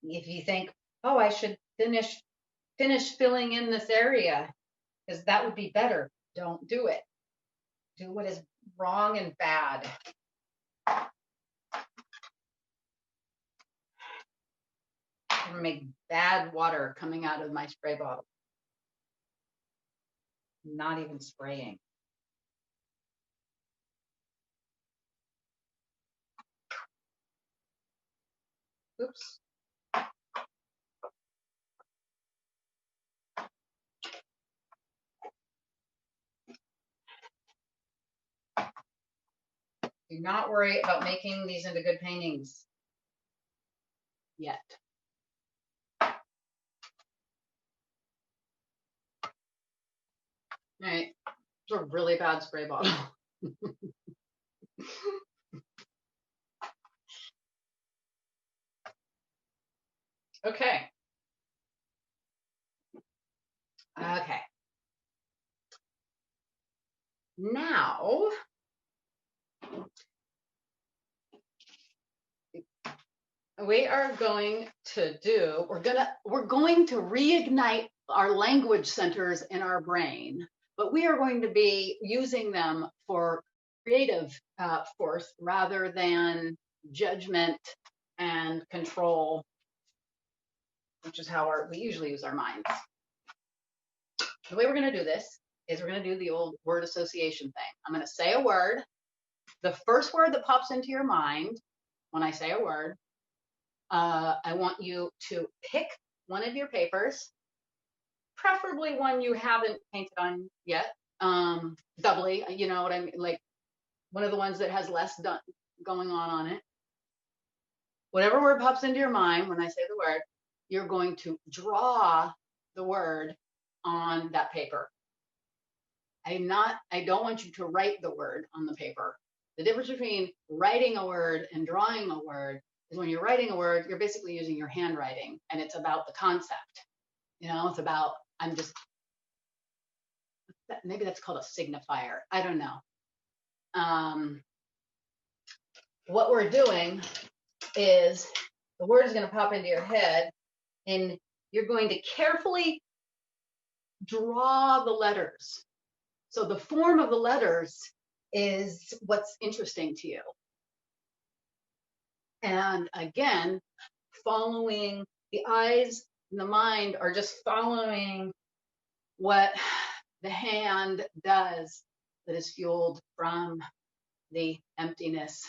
If you think, oh, I should finish filling in this area because that would be better, don't do it. Do what is wrong and bad. I'm gonna make bad water coming out of my spray bottle. Not even spraying. Oops. Do not worry about making these into good paintings yet. All right, it's a really bad spray bottle. Okay. Okay. Now, we are going to do, we're going to reignite our language centers in our brain, but we are going to be using them for creative force rather than judgment and control, which is how we usually use our minds. The way we're going to do this is we're going to do the old word association thing. I'm going to say a word. The first word that pops into your mind when I say a word, I want you to pick one of your papers, preferably one you haven't painted on yet, doubly, you know what I mean, like one of the ones that has less going on it. whatever word pops into your mind when I say the word, you're going to draw the word on that paper. I don't want you to write the word on the paper. The difference between writing a word and drawing a word is when you're writing a word, you're basically using your handwriting, and it's about the concept. You know, it's about, maybe that's called a signifier. I don't know. What we're doing is the word is going to pop into your head, and you're going to carefully draw the letters. So the form of the letters is what's interesting to you. And again, following the eyes and the mind are just following what the hand does that is fueled from the emptiness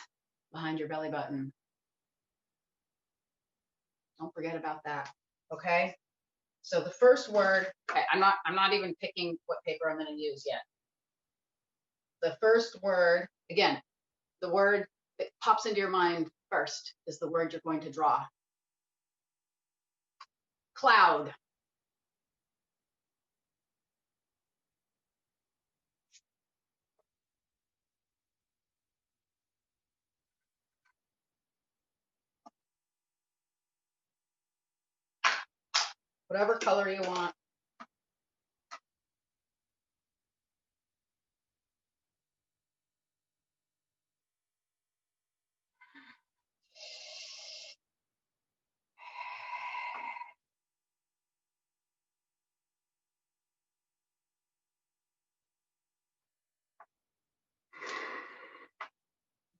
behind your belly button. Don't forget about that. Okay. So the first word, okay, I'm not even picking what paper I'm going to use yet. The first word, again, the word that pops into your mind first is the word you're going to draw. Cloud. Whatever color you want.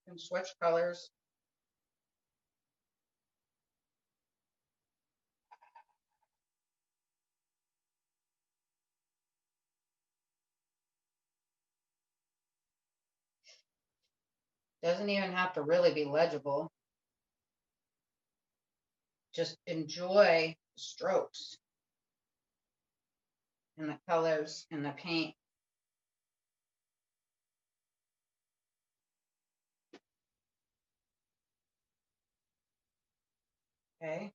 You can switch colors. Doesn't even have to really be legible. Just enjoy the strokes and the colors and the paint. Okay.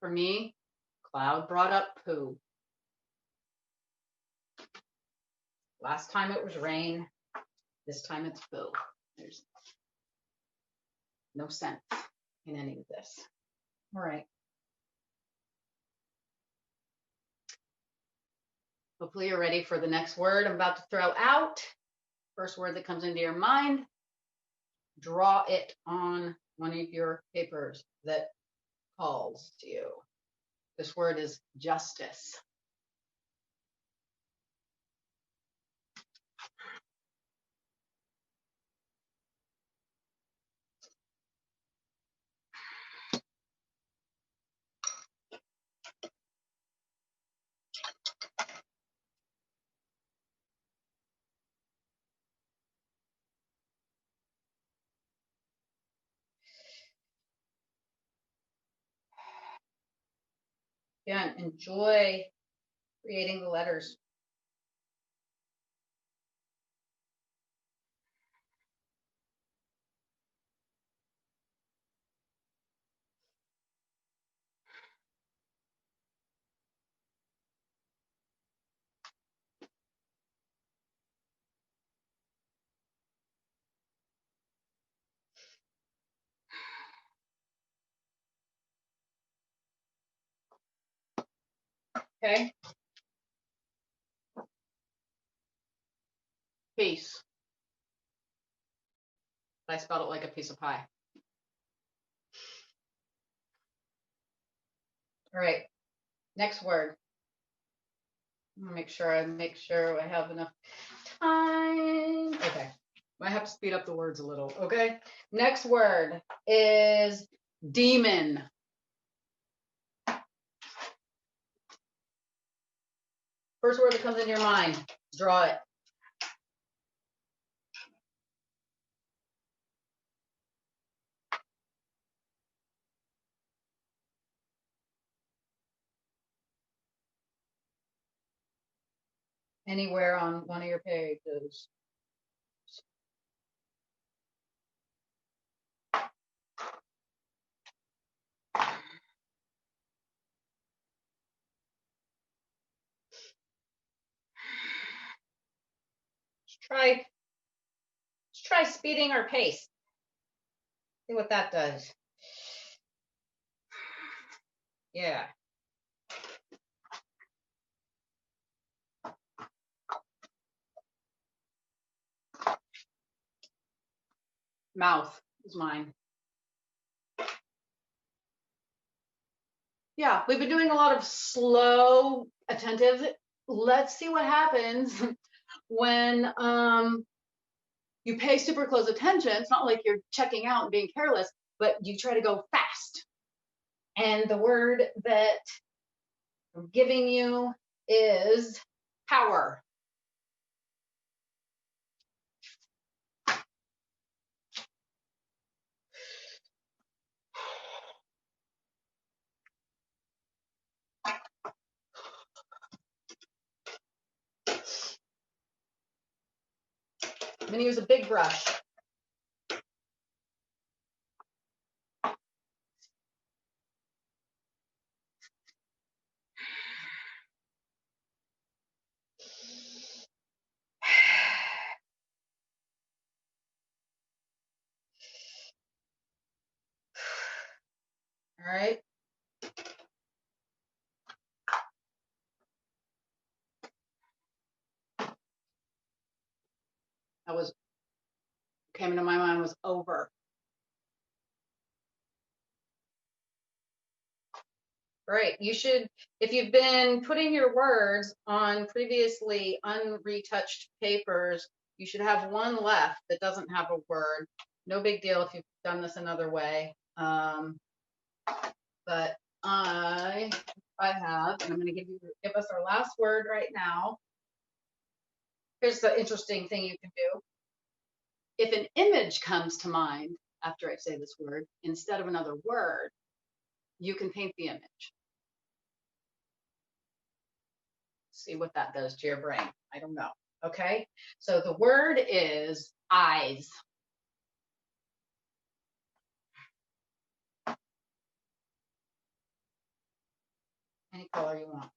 For me, cloud brought up poo. Last time it was rain. This time it's poo. There's no sense in any of this. All right. Hopefully you're ready for the next word I'm about to throw out. First word that comes into your mind, draw it on one of your papers that calls to you. This word is justice. Again, enjoy creating the letters. Okay. Peace. I spelled it like a piece of pie. All right. Next word. I'm gonna make sure I have enough time. Okay. I have to speed up the words a little. Okay. Next word is demon. First word that comes into your mind, draw it. Anywhere on one of your pages. let's try speeding our pace. See what that does. Yeah. Mouth is mine. Yeah, we've been doing a lot of slow, attentive. Let's see what happens when you pay super close attention. It's not like you're checking out and being careless, but you try to go fast. And the word that I'm giving you is power. I'm going to use a big brush. All right. That was came into my mind was over. Right. You should, if you've been putting your words on previously unretouched papers, you should have one left that doesn't have a word. No big deal if you've done this another way. But I have, and I'm going to give us our last word right now. Here's the interesting thing you can do. If an image comes to mind after I say this word, instead of another word, you can paint the image. See what that does to your brain. I don't know. Okay. So the word is eyes. Any color you want.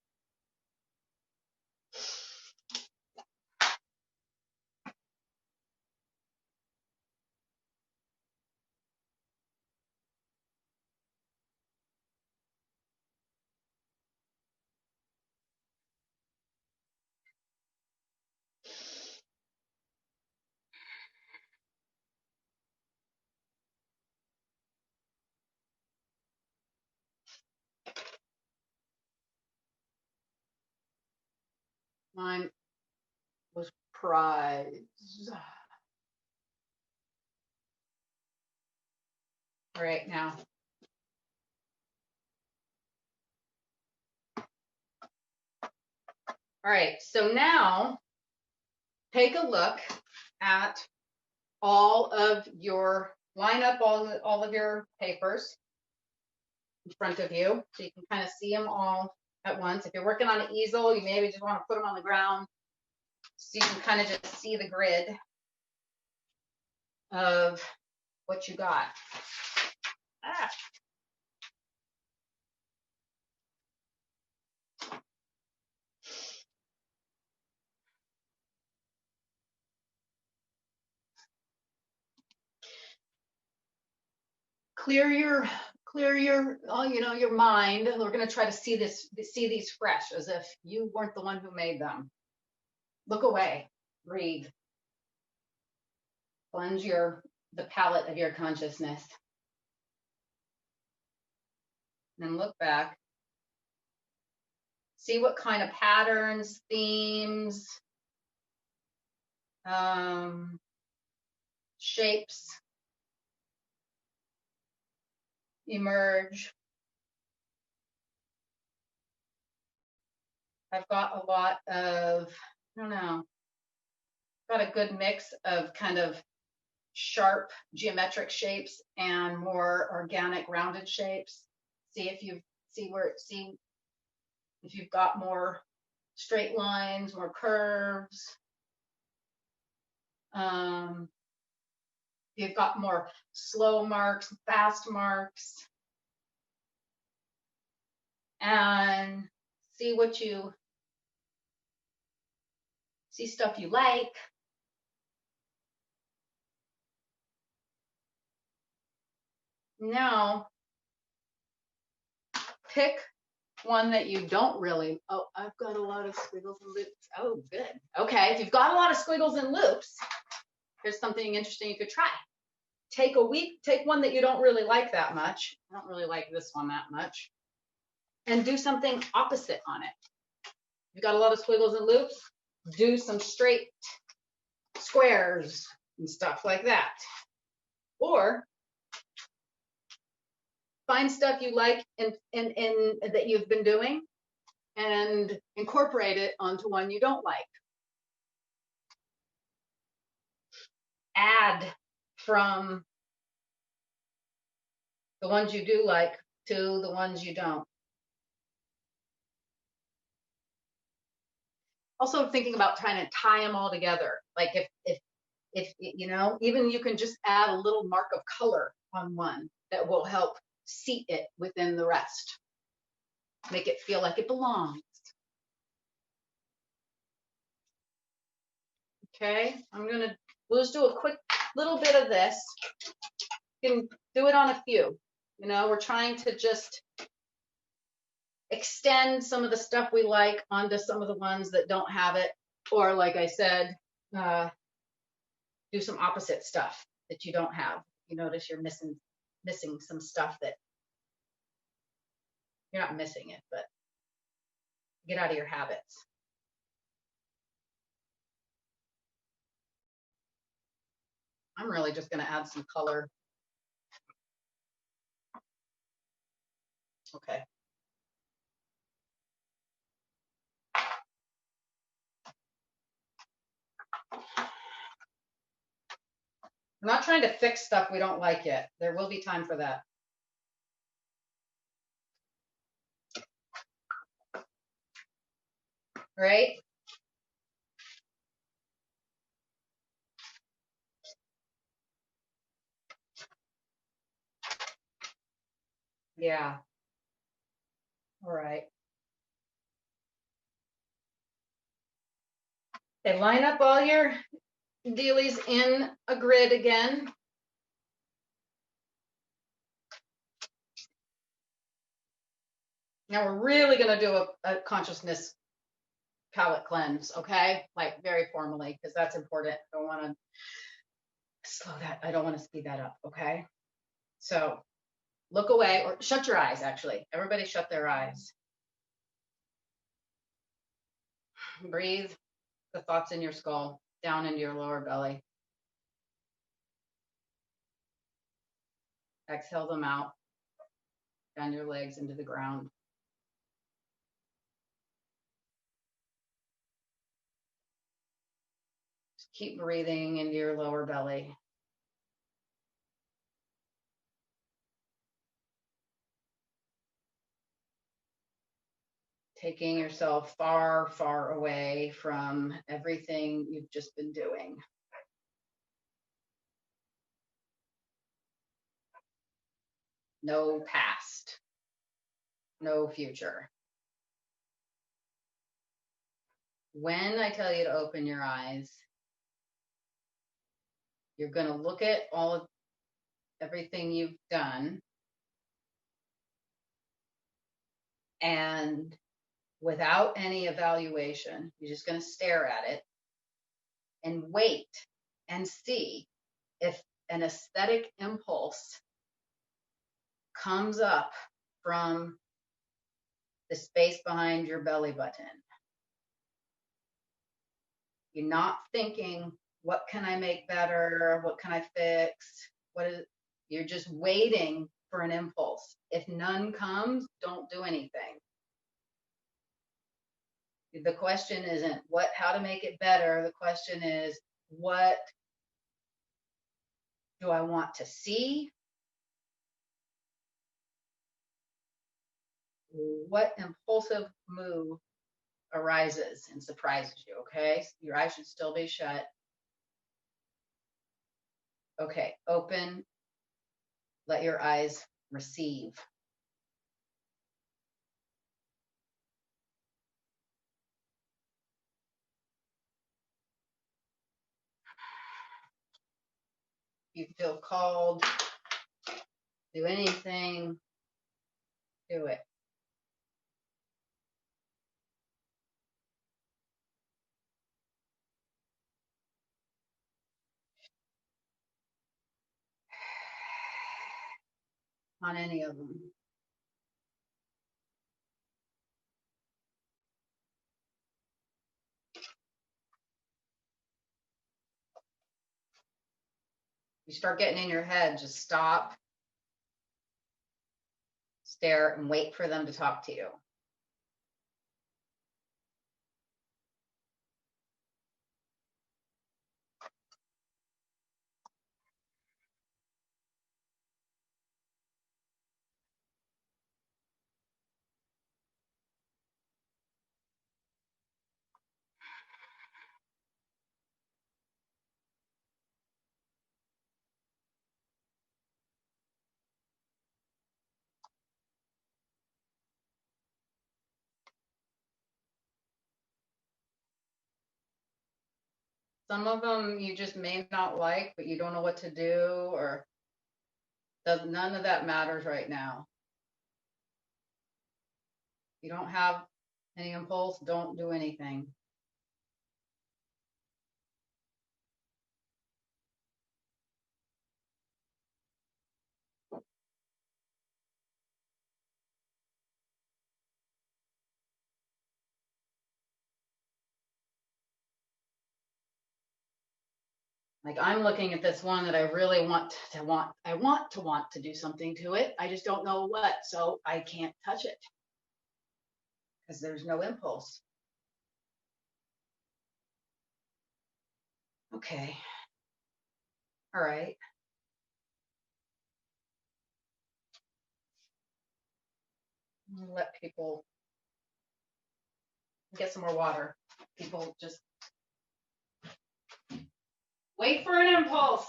Mine was prize. All right, now. All right, so now take a look at all of your, line up all of your papers in front of you so you can kind of see them all at once. If you're working on an easel, you maybe just want to put them on the ground so you can kind of just see the grid of what you got. Ah. Clear your your mind. We're going to try to see these fresh, as if you weren't the one who made them. Look away, breathe, plunge the palette of your consciousness, and look back. See what kind of patterns, themes, shapes emerge. I've got a lot of, I don't know, got a good mix of kind of sharp geometric shapes and more organic rounded shapes. See if you've got more straight lines, more curves. You've got more slow marks, fast marks. And see stuff you like, Now, pick one that you don't really, oh, I've got a lot of squiggles and loops. Oh, good. Okay, if you've got a lot of squiggles and loops, here's something interesting you could try. Take one that you don't really like that much. I don't really like this one that much. And do something opposite on it. You've got a lot of squiggles and loops, do some straight squares and stuff like that. Or find stuff you like in that you've been doing and incorporate it onto one you don't like. Add from the ones you do like to the ones you don't. Also thinking about trying to tie them all together. Like if you know, even you can just add a little mark of color on one that will help seat it within the rest. Make it feel like it belongs. Okay, we'll just do a quick little bit of this. You can do it on a few. You know, we're trying to just extend some of the stuff we like onto some of the ones that don't have it. Or like I said, do some opposite stuff that you don't have. You notice you're missing some stuff that you're not missing it, but get out of your habits. I'm really just going to add some color. Okay. I'm not trying to fix stuff we don't like yet. There will be time for that. Right? Yeah. All right. Okay, line up all your dealies in a grid again. Now we're really going to do a consciousness palette cleanse, okay? Like very formally, because that's important. I don't want to slow that. I don't want to speed that up, okay? So look away or shut your eyes, actually. Everybody shut their eyes. Breathe the thoughts in your skull down into your lower belly. Exhale them out. Bend your legs into the ground. Just keep breathing into your lower belly. Taking yourself far, far away from everything you've just been doing. No past, no future. When I tell you to open your eyes, you're going to look at everything you've done, and without any evaluation, you're just going to stare at it and wait and see if an aesthetic impulse comes up from the space behind your belly button. You're not thinking, what can I make better? What can I fix? You're just waiting for an impulse. If none comes, don't do anything. The question isn't how to make it better. The question is, what do I want to see? What impulsive move arises and surprises you, okay? Your eyes should still be shut. Okay, open. Let your eyes receive. You feel called do anything to it. On any of them. You start getting in your head, just stop, stare, and wait for them to talk to you. Some of them you just may not like, but you don't know what to do, or none of that matters right now. You don't have any impulse, don't do anything. Like I'm looking at this one that I really want to do something to it. I just don't know what, so I can't touch it because there's no impulse. Okay. All right. Let people get some more water. People just wait for an impulse.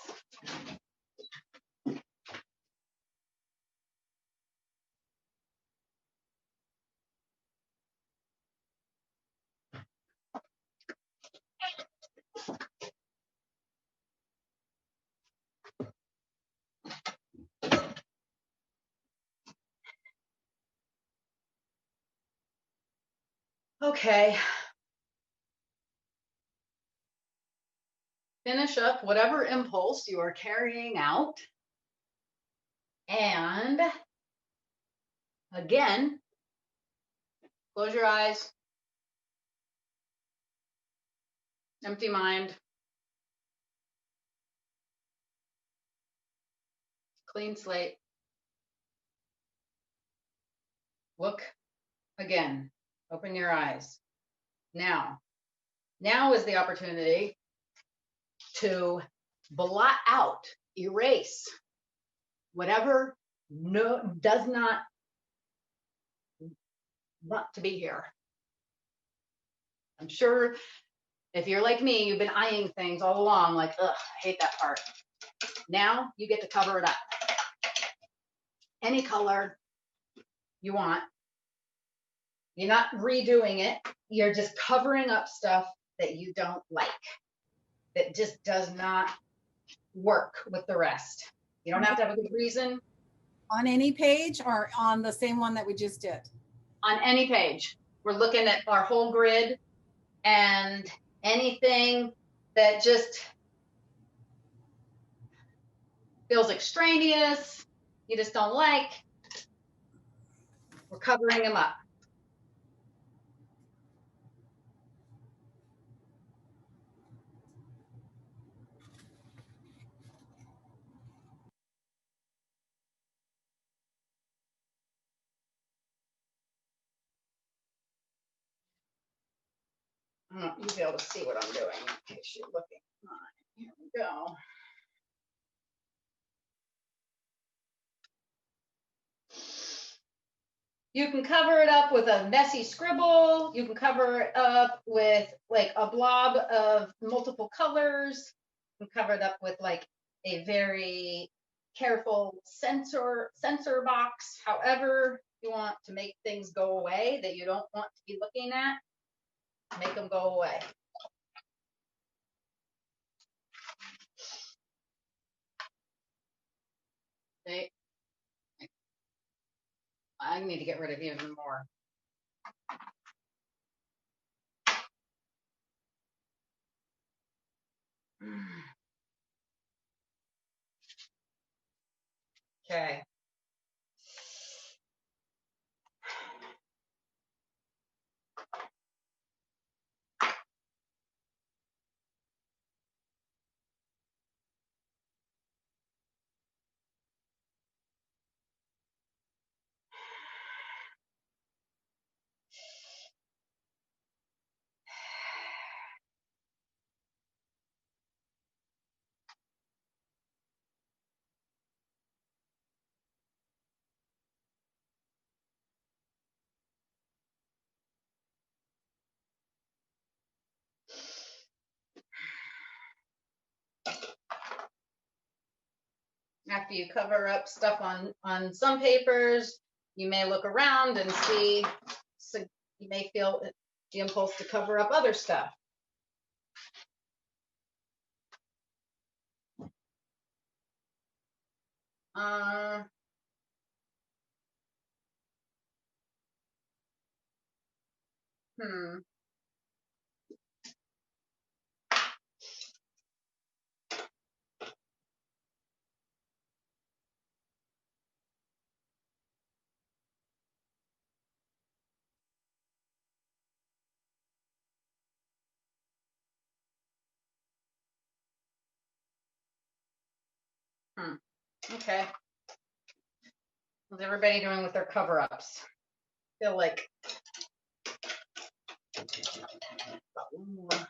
Okay. Finish up whatever impulse you are carrying out. And again, close your eyes, empty mind, clean slate. Look again, open your eyes. Now is the opportunity to blot out, erase whatever does not want to be here. I'm sure if you're like me, you've been eyeing things all along, like, ugh, I hate that part. Now you get to cover it up. Any color you want. You're not redoing it. You're just covering up stuff that you don't like, that just does not work with the rest. You don't have to have a good reason. On any page or on the same one that we just did? On any page. We're looking at our whole grid, and anything that just feels extraneous, you just don't like, we're covering them up. I don't know if you'll be able to see what I'm doing in case you're looking. Here we go. You can cover it up with a messy scribble. You can cover it up with like a blob of multiple colors. You can cover it up with like a very careful censor box. However you want to make things go away that you don't want to be looking at, make them go away. Okay. I need to get rid of even more. Okay. After you cover up stuff on some papers, you may look around and see, so you may feel the impulse to cover up other stuff. Uh, hmm. Okay. How's everybody doing with their cover-ups? Feel like got one more to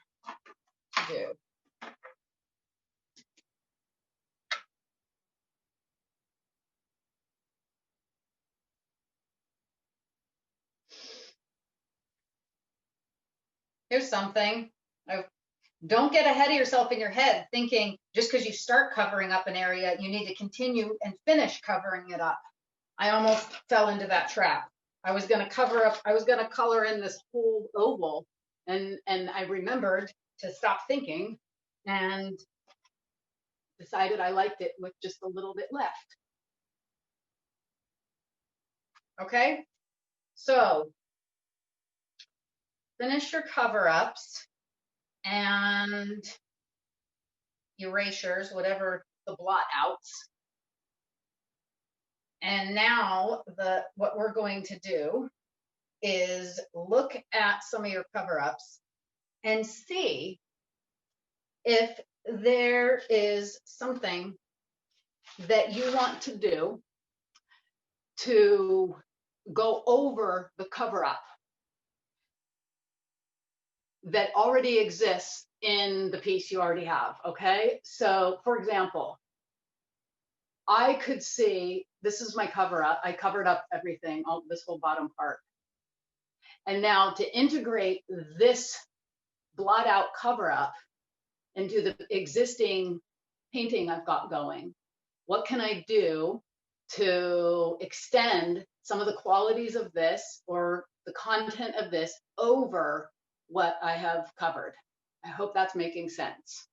do. Here's something. Don't get ahead of yourself in your head thinking just because you start covering up an area, you need to continue and finish covering it up. I almost fell into that trap. I was going to color in this whole oval, and I remembered to stop thinking and decided I liked it with just a little bit left. Okay, so finish your cover-ups and erasures, whatever the blot outs. And now what we're going to do is look at some of your cover-ups and see if there is something that you want to do to go over the cover-up that already exists in the piece you already have, okay? So for example, I could see, this is my cover-up. I covered up everything, this whole bottom part. And now to integrate this blot out cover-up into the existing painting I've got going, what can I do to extend some of the qualities of this or the content of this over what I have covered? I hope that's making sense.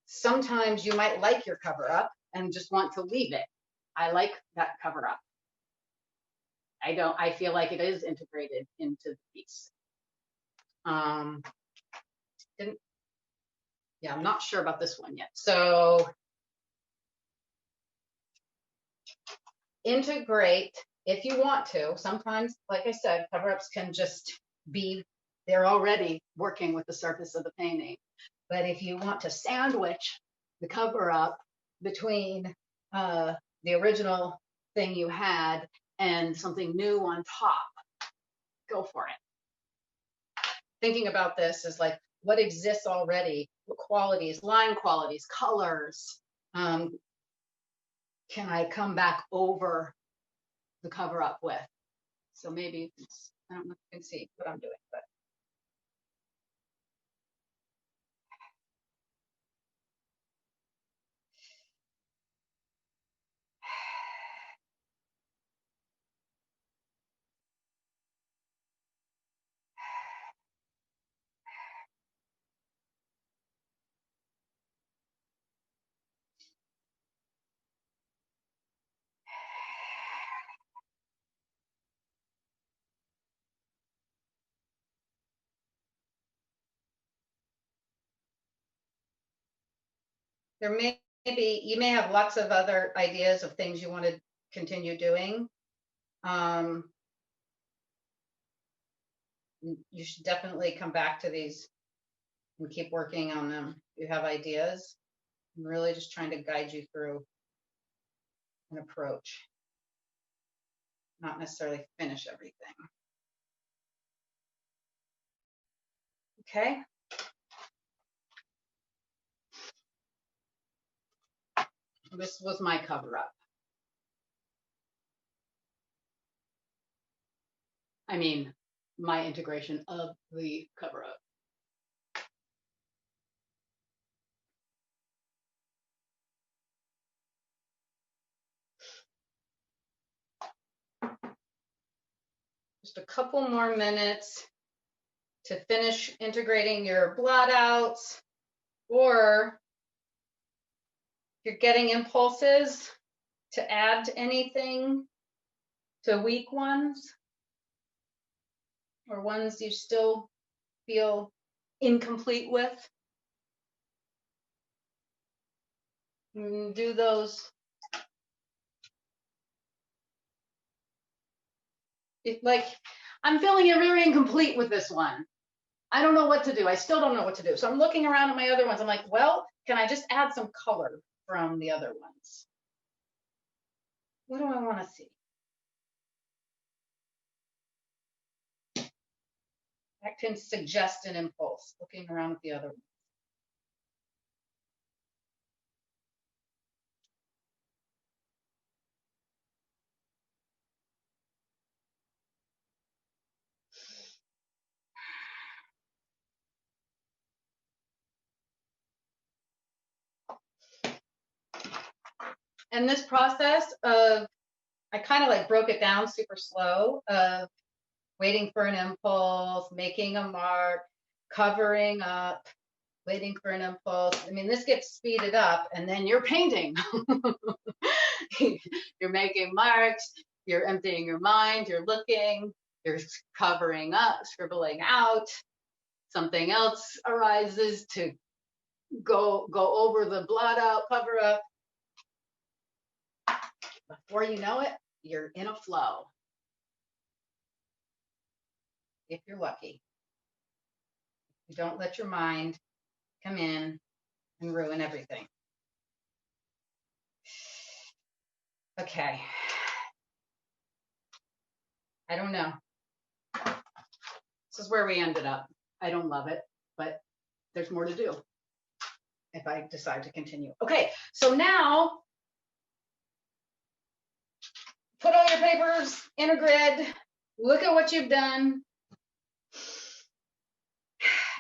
Sometimes you might like your cover-up and just want to leave it. I like that cover-up. I feel like it is integrated into the piece. Yeah, I'm not sure about this one yet. So integrate if you want to. Sometimes, like I said, cover-ups can just be, they're already working with the surface of the painting. But if you want to sandwich the cover-up between the original thing you had and something new on top, go for it. Thinking about this is like, what exists already? What qualities, line qualities, colors, can I come back over the cover-up with? So maybe, I don't know if you can see what I'm doing, but. There may be, you may have lots of other ideas of things you want to continue doing. You should definitely come back to these and keep working on them. If you have ideas, I'm really just trying to guide you through an approach, not necessarily finish everything. Okay. This was my cover up. I mean, my integration of the cover up. Just a couple more minutes to finish integrating your blot outs, or if you're getting impulses to add to anything, to weak ones, or ones you still feel incomplete with, do those. Like, I'm feeling very incomplete with this one. I don't know what to do. I still don't know what to do. So I'm looking around at my other ones. I'm like, well, can I just add some color from the other ones? What do I want to see? That can suggest an impulse, looking around at the other ones. And this process of, I kind of like broke it down super slow, of waiting for an impulse, making a mark, covering up, waiting for an impulse. I mean, this gets speeded up and then you're painting. You're making marks, you're emptying your mind, you're looking, you're covering up, scribbling out. Something else arises to go over the blot out, cover up. Before you know it, you're in a flow. If you're lucky. You don't let your mind come in and ruin everything. Okay. I don't know. This is where we ended up. I don't love it, but there's more to do if I decide to continue. Okay, so now put all your papers in a grid, look at what you've done,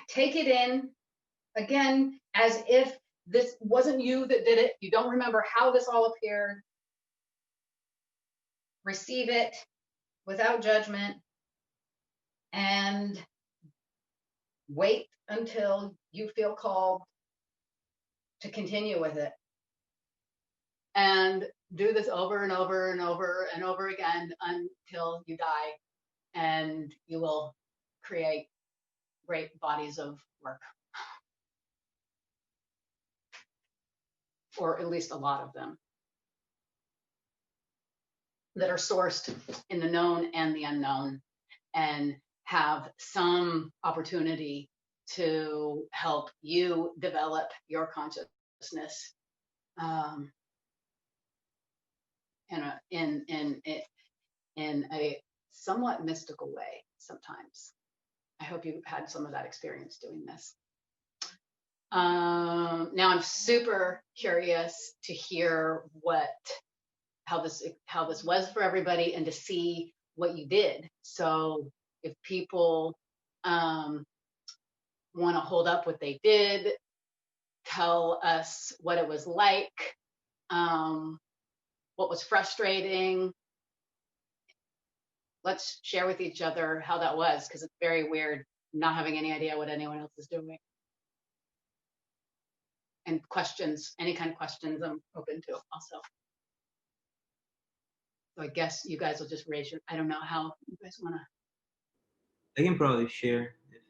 take it in, again, as if this wasn't you that did it. You don't remember how this all appeared. Receive it without judgment and wait until you feel called to continue with it. And do this over and over and over and over again until you die, and you will create great bodies of work, or at least a lot of them, that are sourced in the known and the unknown, and have some opportunity to help you develop your consciousness in a somewhat mystical way sometimes. I hope you've had some of that experience doing this. Now I'm super curious to hear how this was for everybody, and to see what you did. So if people want to hold up what they did, tell us what it was like, what was frustrating. Let's share with each other how that was, because it's very weird not having any idea what anyone else is doing. And questions, any kind of questions, I'm open to also. So I guess you guys will just raise your, I don't know how you guys want to. I can probably share if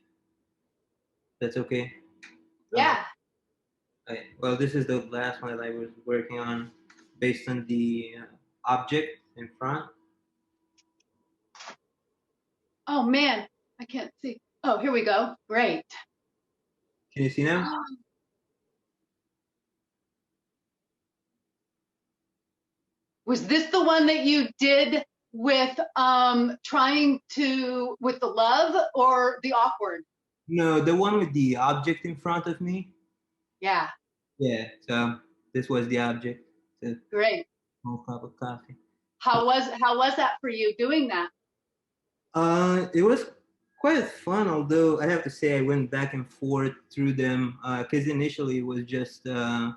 that's okay. Yeah. Well, this is the last one that I was working on based on the object in front. Oh man, I can't see. Oh, here we go. Great. Can you see now? Was this the one that you did with trying to with the love or the awkward? No, the one with the object in front of me. Yeah, Yeah, so this was the object. It's a great. small cup of coffee. How was that for you doing that? It was quite fun, although I have to say I went back and forth through them because initially it was just the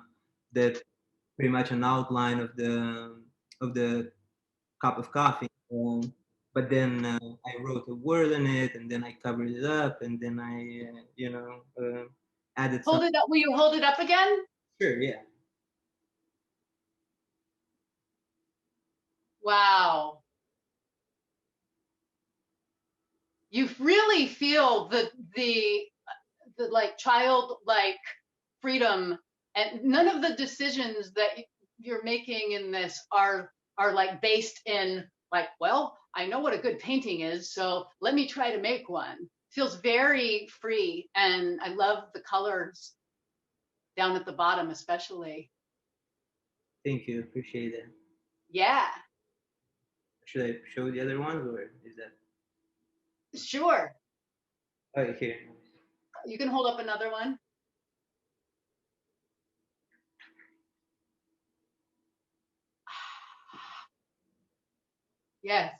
pretty much an outline of the cup of coffee. But then I wrote a word in it, and then I covered it up, and then I, added some. Hold it up. Will you hold it up again? Sure, yeah. Wow. You really feel the like childlike freedom, and none of the decisions that you're making in this are like based in like, well, I know what a good painting is, so let me try to make one. Feels very free, and I love the colors down at the bottom especially. Thank you, appreciate it. Yeah, Should I show the other ones, or is that? sure. Oh, here. You can hold up another one. Yes,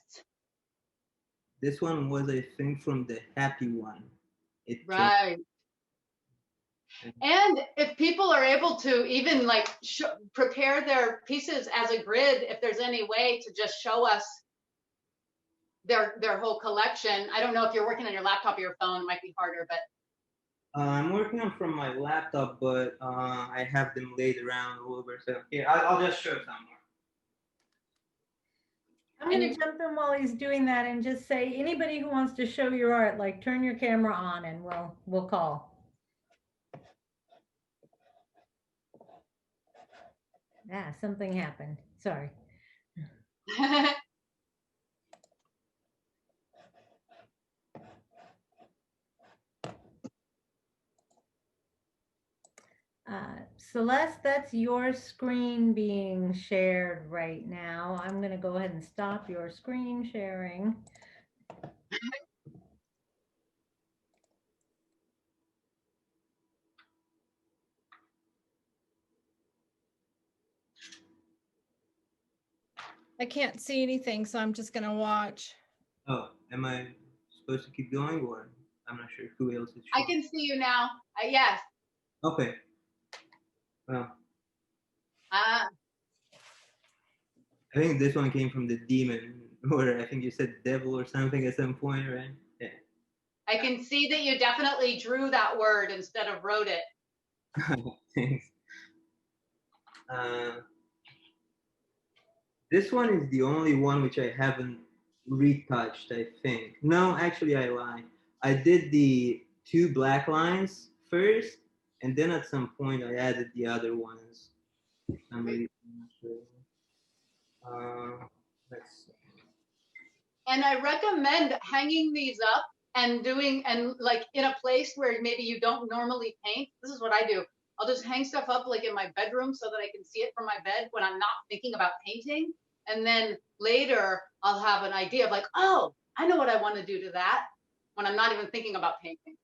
This one was, I think, from the happy one. It came. right. And if people are able to even like prepare their pieces as a grid, if there's any way to just show us their whole collection. I don't know if you're working on your laptop or your phone, it might be harder, but I'm working on from my laptop, but I have them laid around all over. So here, I'll just show some more. I'm going to jump in while he's doing that and just say, anybody who wants to show your art, like turn your camera on and we'll call. Ah, something happened. Sorry. Celeste, that's your screen being shared right now. I'm going to go ahead and stop your screen sharing. I can't see anything, so I'm just gonna watch. Oh, am I supposed to keep going, or I'm not sure who else is I showing? can see you now. Yes. Okay. Well, Uh, I think this one came from the demon, or I think you said devil or something at some point, right? Yeah. I can see that you definitely drew that word instead of wrote it. Thanks. This one is the only one which I haven't retouched, I think. No, actually, I lie. I did the two black lines first, and then at some point I added the other ones. I'm really not sure. Let's see. And I recommend hanging these up and doing, and like in a place where maybe you don't normally paint. This is what I do. I'll just hang stuff up like in my bedroom so that I can see it from my bed when I'm not thinking about painting. And then later I'll have an idea of like, oh, I know what I want to do to that when I'm not even thinking about painting.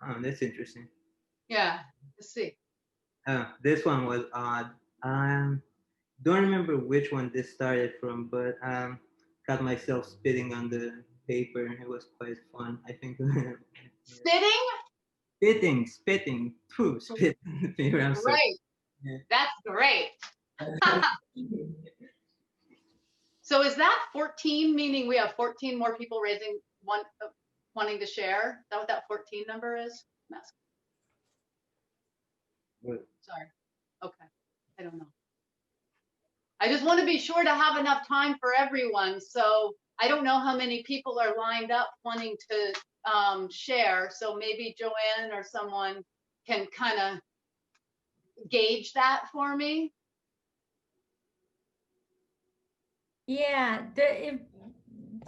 Oh, that's interesting. Yeah, let's see. This one was odd. Don't remember which one this started from, but got myself spitting on the paper. It was quite fun. I think. Spitting? Spitting. Pooh, spit on the paper. I'm sorry. Great. Yeah. That's great. So is that 14, meaning we have 14 more people raising one, wanting to share? Is that what that 14 number is? What? Sorry. Okay. I don't know. I just want to be sure to have enough time for everyone. So I don't know how many people are lined up wanting to share. So maybe Joanne or someone can kind of gauge that for me? Yeah,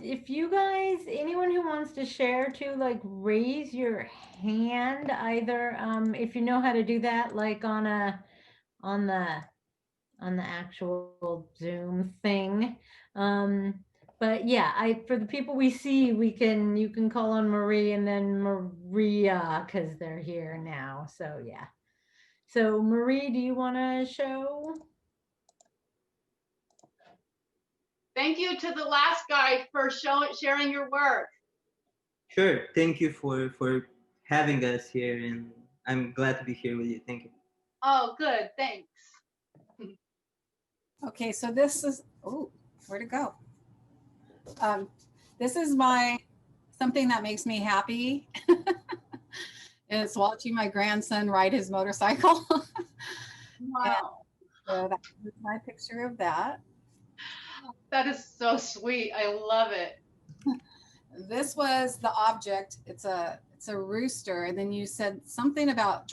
if you guys, anyone who wants to share too, like raise your hand either, if you know how to do that, like on on the on the actual Zoom thing. But yeah, for the people we see, you can call on Marie and then Maria because they're here now. So yeah. So Marie, do you want to show? Thank you to the last guy for sharing your work. Sure. Thank you for having us here, and I'm glad to be here with you. Thank you. Oh, good. Thanks. Okay, so this is, oh, where'd it go? This is something that makes me happy. Is watching my grandson ride his motorcycle. Wow. So that is my picture of that. That is so sweet. I love it. This was the object. It's a rooster, and then you said something about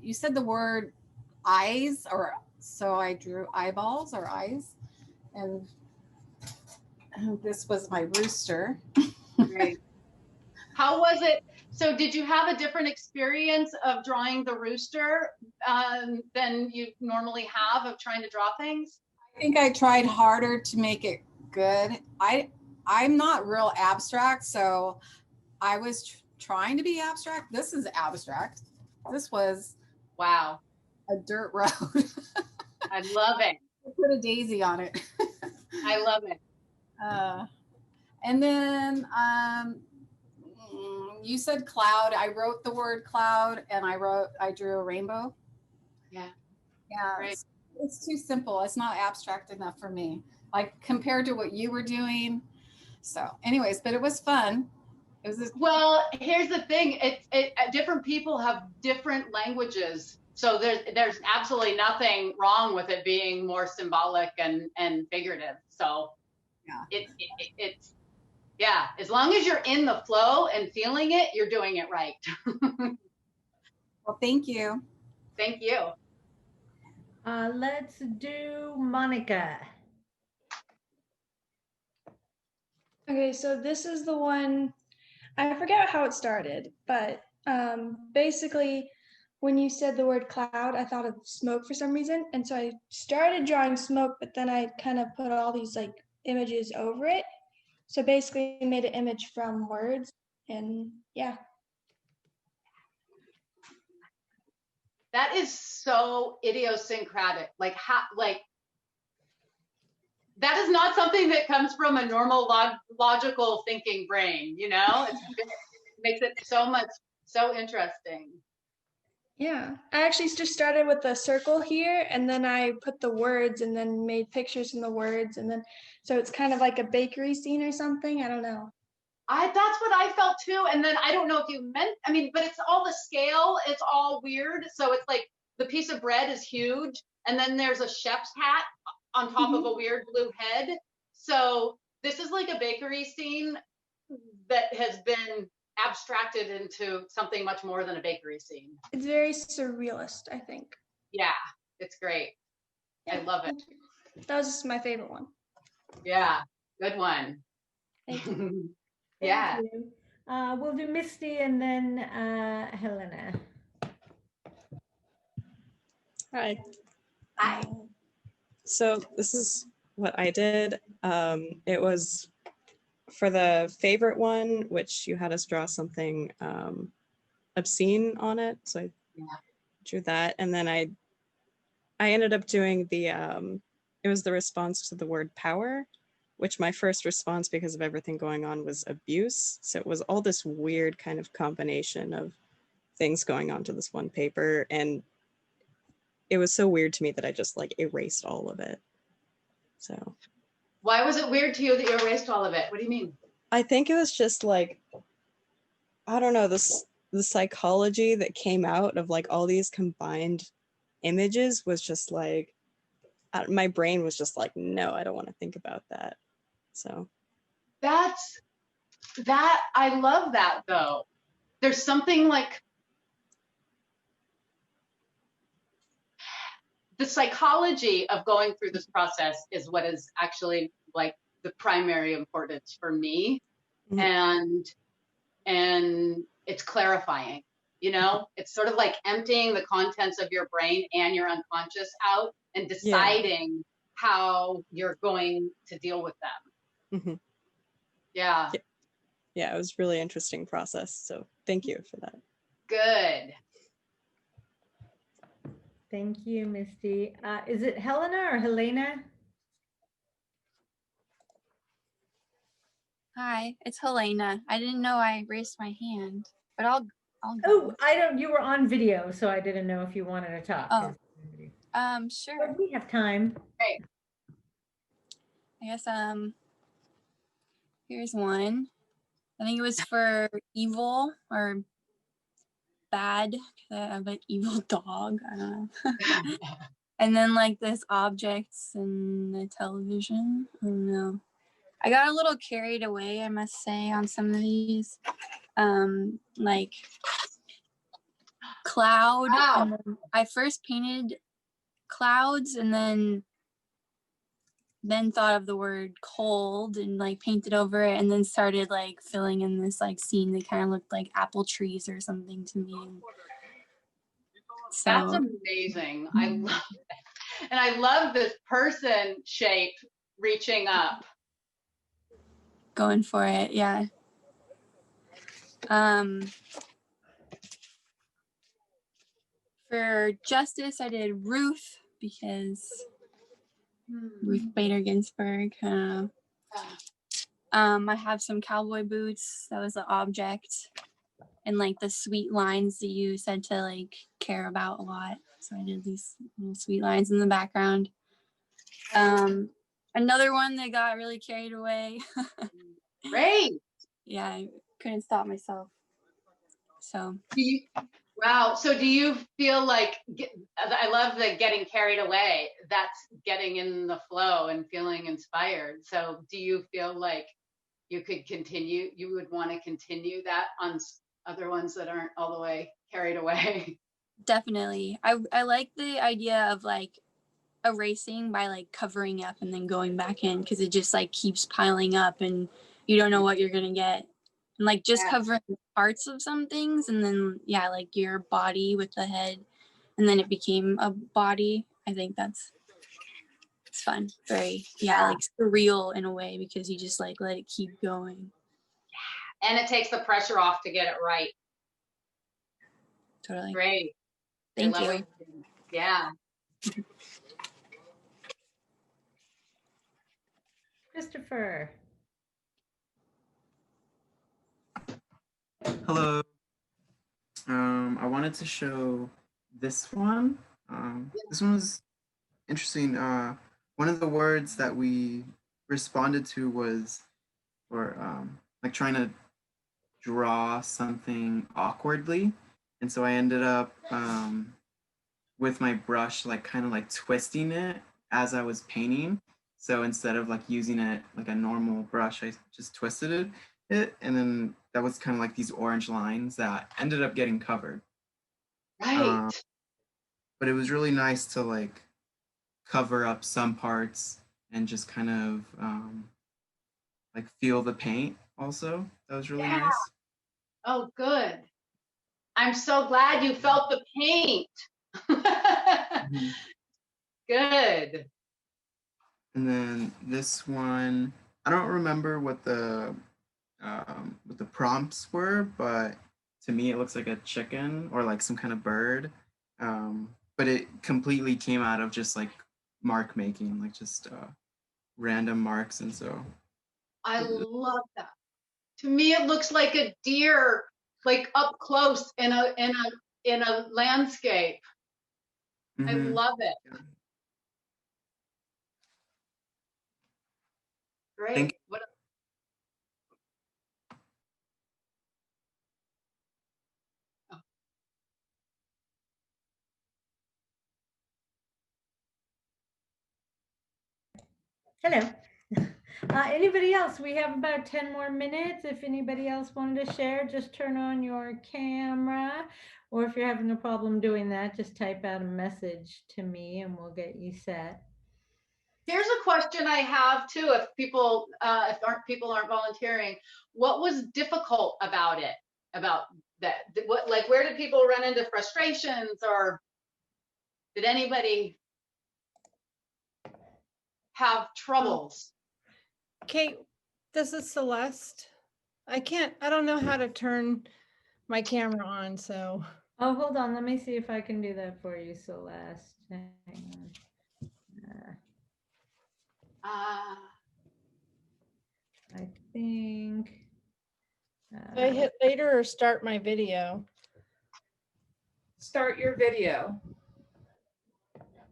you said the word eyes, or so I drew eyeballs or eyes, and this was my rooster. Great. How was it? So did you have a different experience of drawing the rooster than you normally have of trying to draw things? I think I tried harder to make it good. I'm not real abstract, so I was trying to be abstract. This is abstract. This was Wow. a dirt road. I love it. I put a daisy on it. I love it. And then you said cloud. I wrote the word cloud, and I drew a rainbow. Yeah. Yeah. Right. It's too simple. It's not abstract enough for me, like compared to what you were doing. So anyways, but it was fun. It was Well, here's the thing. Different people have different languages. So there's absolutely nothing wrong with it being more symbolic and figurative. So yeah. it's yeah, as long as you're in the flow and feeling it, you're doing it right. Well, thank you. Thank you. Let's do Monica. Okay, so this is the one, I forget how it started, but basically when you said the word cloud, I thought of smoke for some reason. And so I started drawing smoke, but then I kind of put all these like images over it. So basically made an image from words, and yeah. That is so idiosyncratic. Like that is not something that comes from a normal logical thinking brain, you know? It makes it so interesting. Yeah, I actually just started with a circle here, and then I put the words and then made pictures from the words, and then so it's kind of like a bakery scene or something. I don't know. That's what I felt too. And then I don't know if you meant, I mean, but it's all the scale, it's all weird. So it's like the piece of bread is huge, and then there's a chef's hat on top of a weird blue head. So this is like a bakery scene that has been abstracted into something much more than a bakery scene. It's very surrealist, I think. Yeah, it's great. Yeah, I love it. that was just my favorite one. Yeah, good one. Thank you. Yeah. Thank you. We'll do Misty and then Helena. Hi. Hi. So this is what I did. It was for the favorite one, which you had us draw something obscene on it. So I drew that, and then I ended up doing the it was the response to the word power, which my first response, because of everything going on, was abuse. So it was all this weird kind of combination of things going on to this one paper, and it was so weird to me that I just like erased all of it. So why was it weird to you that you erased all of it? What do you mean? I think it was just like, I don't know, the psychology that came out of like all these combined images was just like, my brain was just like, no, I don't want to think about that. So I love that though. There's something like, the psychology of going through this process is what is actually like the primary importance for me. Mhm. And it's clarifying, you know, it's sort of like emptying the contents of your brain and your unconscious out and Yeah. deciding how you're going to deal with them. Hmm. Yeah. Yeah, it was a really interesting process. So thank you for that. Good. Thank you, Misty. Is it Helena or Helena? Hi, it's Helena. I didn't know I raised my hand, but I'll Oh, go. I don't, you were on video, so I didn't know if you wanted to talk. Oh, But sure. we have time. Great. I guess here's one. I think it was for evil or bad. 'Cause I have an evil dog. I don't know. And then like this objects and the television. I don't know. I got a little carried away, I must say, on some of these. Like cloud. Wow. And then I first painted clouds and then thought of the word cold and like painted over it and then started like filling in this like scene that kind of looked like apple trees or something to me. So That's amazing. I love it. And I love this person shape reaching up. going for it, yeah. For justice, I did Ruth because Ruth Bader Ginsburg. I have some cowboy boots. That was the object. And like the sweet lines that you said to like care about a lot. So I did these little sweet lines in the background. Another one that got really carried away. Great. Yeah, I couldn't stop myself. So Wow. So do you feel like, I love the getting carried away. That's getting in the flow and feeling inspired. So do you feel like you would want to continue that on other ones that aren't all the way carried away? definitely. I like the idea of like erasing by like covering up and then going back in because it just like keeps piling up and you don't know what you're gonna get. And like just Yeah. covering parts of some things and then yeah, like your body with the head and then it became a body. I think it's fun. Very like surreal in a way because you just like let it keep going. And it takes the pressure off to get it right. Totally. Great. Thank you. Yeah. Christopher. Hello. I wanted to show this one. This one was interesting. One of the words that we responded to was for like trying to draw something awkwardly. And so I ended up with my brush, like kind of like twisting it as I was painting. So instead of like using it like a normal brush, I just twisted it. And then that was kind of like these orange lines that ended up getting covered. Right. But it was really nice to like cover up some parts and just kind of like feel the paint also. That was really nice. Oh, good. I'm so glad you felt the paint. Mhm. Good. And then this one, I don't remember what the prompts were, but to me it looks like a chicken or like some kind of bird. But it completely came out of just like mark making, like just random marks, and so I love that. To me, it looks like a deer, like up close in a landscape. I mhm. love it. Yeah. Great. Hello. Anybody else? We have about 10 more minutes. If anybody else wanted to share, just turn on your camera. Or if you're having a problem doing that, just type out a message to me and we'll get you set. Here's a question I have too. If people aren't volunteering, what was difficult about it? About that? What, like, where did people run into frustrations, or did anybody have troubles? Kate, this is Celeste. I don't know how to turn my camera on, so. Oh, hold on. Let me see if I can do that for you, Celeste. Hang on. I think. Do I hit later or start my video? Start your video.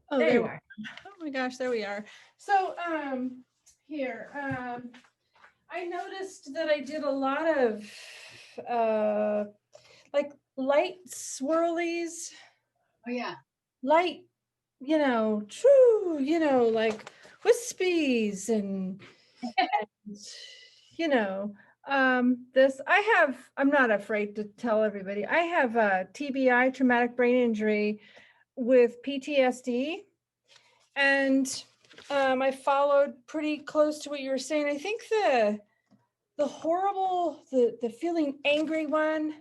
Oh, There you we are. Oh my gosh, there we are. So here, I noticed that I did a lot of like light swirlies, Oh yeah. light, true, like wispies and you know, I'm not afraid to tell everybody, I have a TBI, traumatic brain injury, with PTSD. And I followed pretty close to what you were saying. I think the horrible, the feeling angry one,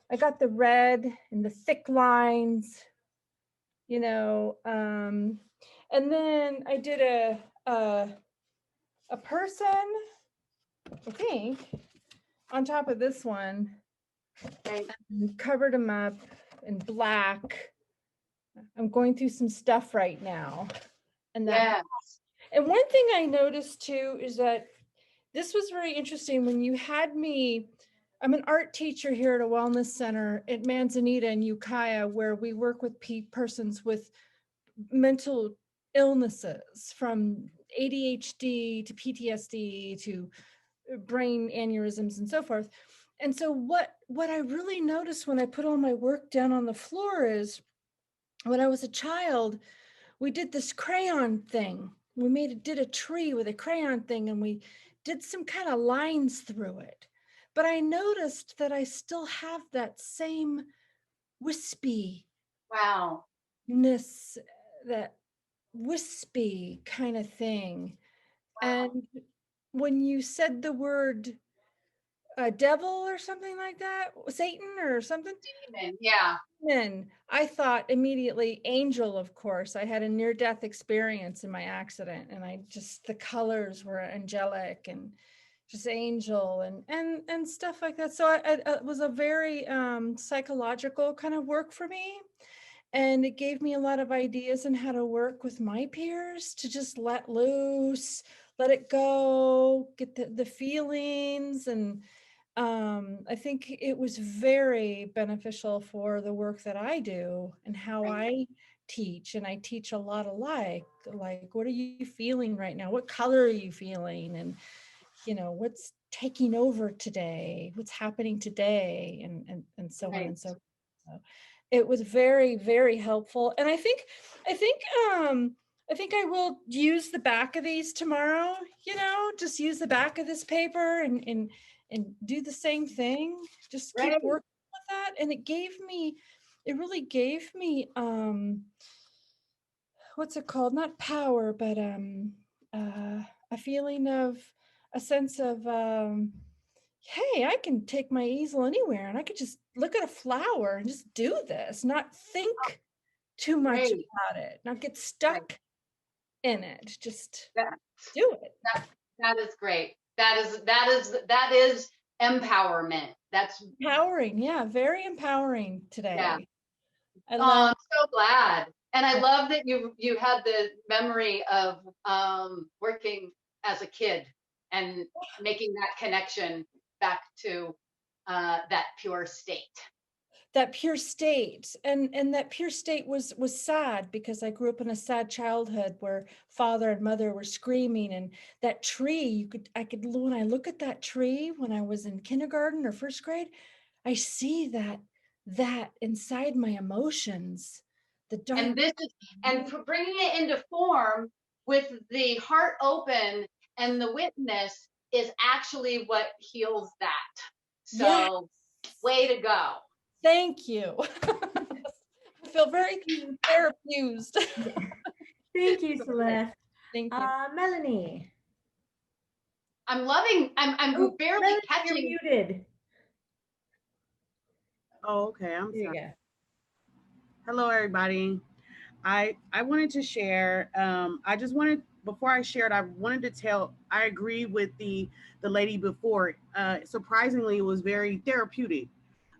I got the red and the thick lines, and then I did a person, I think, on top of this one, and covered him up in black. I'm going through some stuff right now. And that, and one thing I noticed too is that this was very interesting when you had me. I'm an art teacher here at a wellness center at Manzanita and Ukiah, where we work with persons with mental illnesses, from ADHD to PTSD to brain aneurysms and so forth. And so what I really noticed when I put all my work down on the floor is, when I was a child, we did this crayon thing. We did a tree with a crayon thing, and we did some kind of lines through it. But I noticed that I still have that same wispiness, that wispy kind of thing. And when you said the word devil or something like that, Satan or something, Demon, yeah. And I thought immediately angel, of course. I had a near-death experience in my accident, and the colors were angelic and just angel and stuff like that. So it was a very psychological kind of work for me. And it gave me a lot of ideas on how to work with my peers, to just let loose, let it go, get the feelings. And I think it was very beneficial for the work that I do and how I teach. And I teach a lot alike, like, what are you feeling right now? What color are you feeling? And, what's taking over today? What's happening today? And so on and so forth. So it was very, very helpful. And I think I will use the back of these tomorrow, just use the back of this paper and do the same thing. Just keep working with that. And it really gave me, what's it called? Not power, but a feeling of, a sense of, hey, I can take my easel anywhere and I could just look at a flower and just do this, not think too much about it, not get stuck in it. Just do it. That is great. That is empowerment. That's empowering. Yeah, very empowering today. Yeah. I'm so glad. And I love that you had the memory of working as a kid and making that connection back to that pure state. That pure state. And that pure state was sad, because I grew up in a sad childhood where father and mother were screaming. And that tree, when I look at that tree when I was in kindergarten or first grade, I see that inside my emotions, the dark. And bringing it into form with the heart open and the witness is actually what heals that. So way to go. Thank you. I feel very therapeutic. Thank you, Celeste. Thank you. Melanie. I'm loving, I'm barely Melanie, catching. you're muted. Oh, okay. I'm There you sorry. go. Hello, everybody. I wanted to share. I just wanted, before I shared, I wanted to tell. I agree with the lady before. Surprisingly, it was very therapeutic.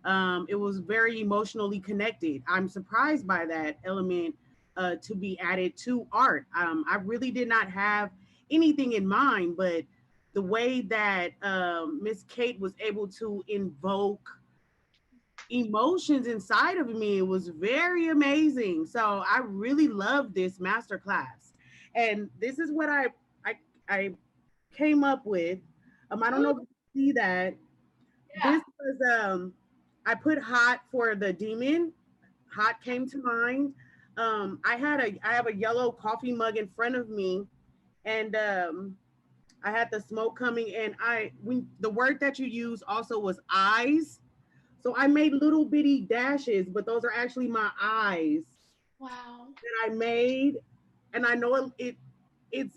It was very emotionally connected. I'm surprised by that element to be added to art. I really did not have anything in mind, but the way that Miss Cate was able to invoke emotions inside of me, it was very amazing. So I really love this masterclass, and this is what I came up with. I don't know if you see that. Yeah. This was I put hot for the demon. Hot came to mind. I have a yellow coffee mug in front of me, and I had the smoke coming, and the word that you used also was eyes. So I made little bitty dashes, but those are actually my eyes. Wow. That I made, and I know it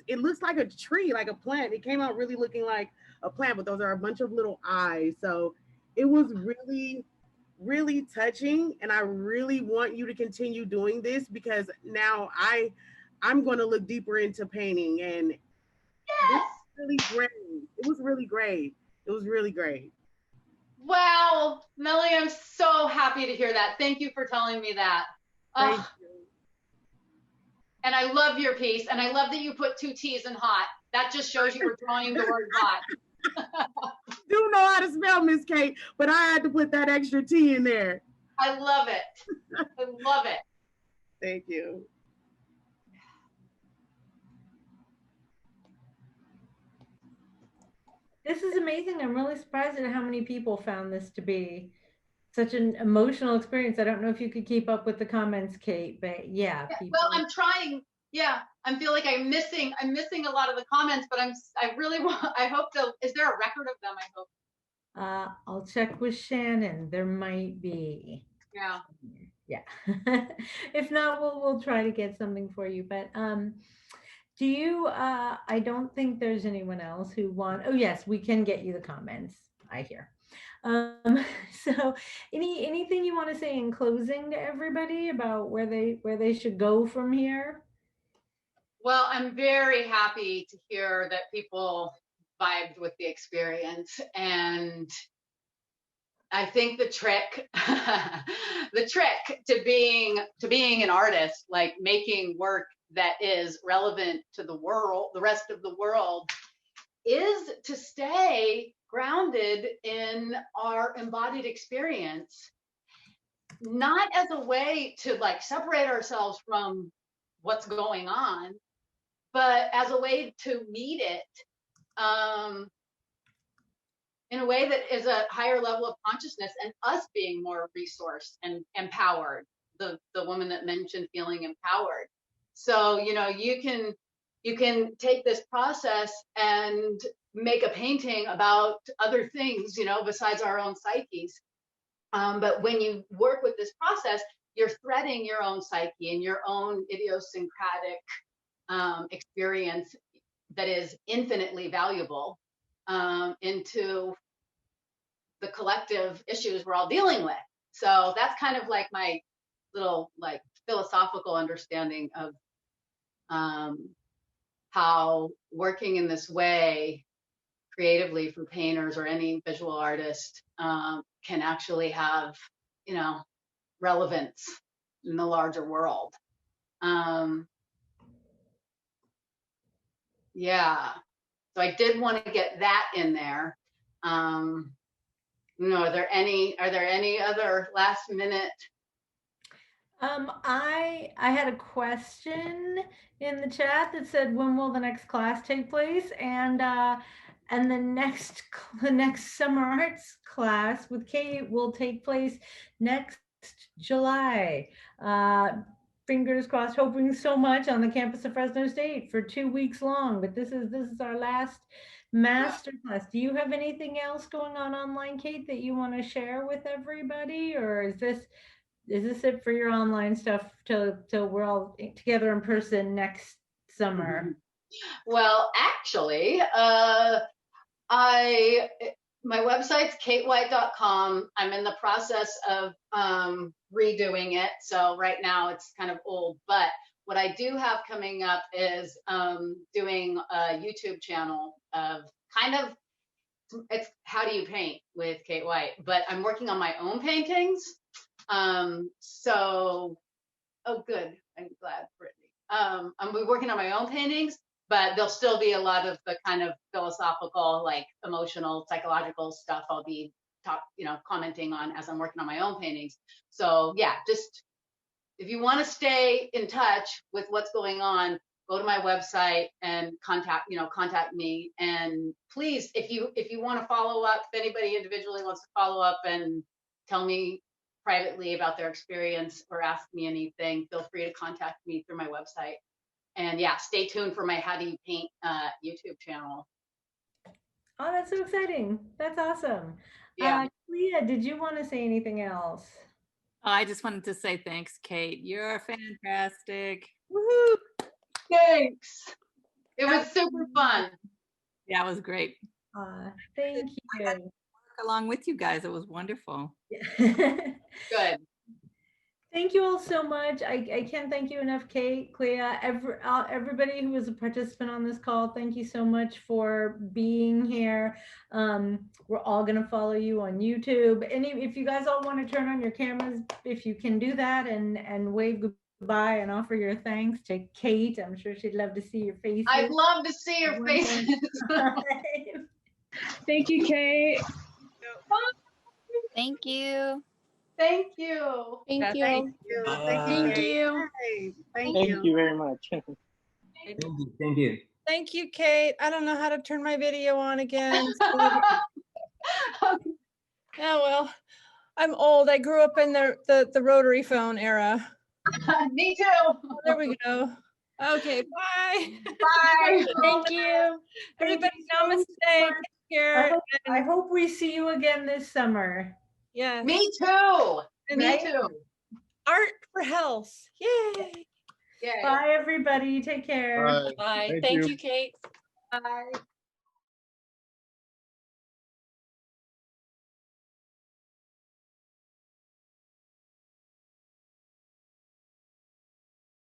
looks like a tree, like a plant. It came out really looking like a plant, but those are a bunch of little eyes. So it was really, really touching, and I really want you to continue doing this because now I'm going to look deeper into painting, and this is really great. It was really great. It was really great. Wow, Melly, I'm so happy to hear that. Thank you for telling me that. Thank you. And I love your piece, and I love that you put 2 T's in hot. That just shows you were drawing the word hot. Do know how to spell, Miss Cate, but I had to put that extra T in there. I love it. I love it. Thank you. This is amazing. I'm really surprised at how many people found this to be such an emotional experience. I don't know if you could keep up with the comments, Cate, but yeah. People... Well, I'm trying. Yeah, I feel like I'm missing a lot of the comments, but I really want. I hope to. Is there a record of them? I hope. I'll check with Shannon. There might be. Yeah. Yeah. If not, we'll try to get something for you. But do you? I don't think there's anyone else who want. Oh yes, we can get you the comments. I hear. So anything you want to say in closing to everybody about where they should go from here? Well, I'm very happy to hear that people vibed with the experience, and I think the trick to being an artist, like making work that is relevant to the world, the rest of the world, is to stay grounded in our embodied experience, not as a way to like separate ourselves from what's going on, but as a way to meet it in a way that is a higher level of consciousness, and us being more resourced and empowered. The woman that mentioned feeling empowered. So you can take this process and make a painting about other things, besides our own psyches. But when you work with this process, you're threading your own psyche and your own idiosyncratic experience that is infinitely valuable into the collective issues we're all dealing with. So that's kind of like my little like philosophical understanding of how working in this way creatively for painters or any visual artist can actually have, relevance in the larger world. Yeah. So I did want to get that in there. Are there any other last minute? I had a question in the chat that said, when will the next class take place? And the next summer arts class with Cate will take place next July. fingers crossed, hoping so much on the campus of Fresno State for 2 weeks long. But this is our last master class. Do you have anything else going on online, Kate, that you want to share with everybody, or is this it for your online stuff till we're all together in person next summer? Well, actually, my website's catewhite.com. I'm in the process of redoing it. So right now it's kind of old, but what I do have coming up is doing a YouTube channel of kind of, it's how do you paint with Cate White, but I'm working on my own paintings. So, oh good, I'm glad, Brittany. I'm working on my own paintings, but there'll still be a lot of the kind of philosophical, like emotional, psychological stuff I'll be commenting on as I'm working on my own paintings. So yeah, just if you want to stay in touch with what's going on, go to my website and contact me. And please, if you want to follow up, if anybody individually wants to follow up and tell me privately about their experience or ask me anything, feel free to contact me through my website. And yeah, stay tuned for my How Do You Paint YouTube channel. Oh, that's so exciting. That's awesome. Yeah. Leah, did you want to say anything else? I just wanted to say thanks, Kate. You're fantastic. Woohoo! Thanks. It was super fun. Yeah, it was great. Thank you. Work along with you guys. It was wonderful. Good. Thank you all so much. I can't thank you enough, Kate, Clea, everybody who was a participant on this call. Thank you so much for being here. We're all going to follow you on YouTube. And if you guys all want to turn on your cameras, if you can do that and wave goodbye and offer your thanks to Kate. I'm sure she'd love to see your faces. I'd love to see your faces. Thank you, Kate. Thank you. Thank you. Thank you. Thank you. Thank you. Thank Thank you. you very much. Thank you. Thank you, Kate. I don't know how to turn my video on again. Oh, well, I'm old. I grew up in the rotary phone era. Me too. Oh, there we go. Okay, bye. Bye. Thank you. Everybody, Thank you so namaste. Take much. care. I hope we see you again this summer. Yes. Me too. And Me too. Art for health. Yay. Yay. Bye, everybody. Take care. Bye. Bye. Thank Thank you. you, Kate. Bye.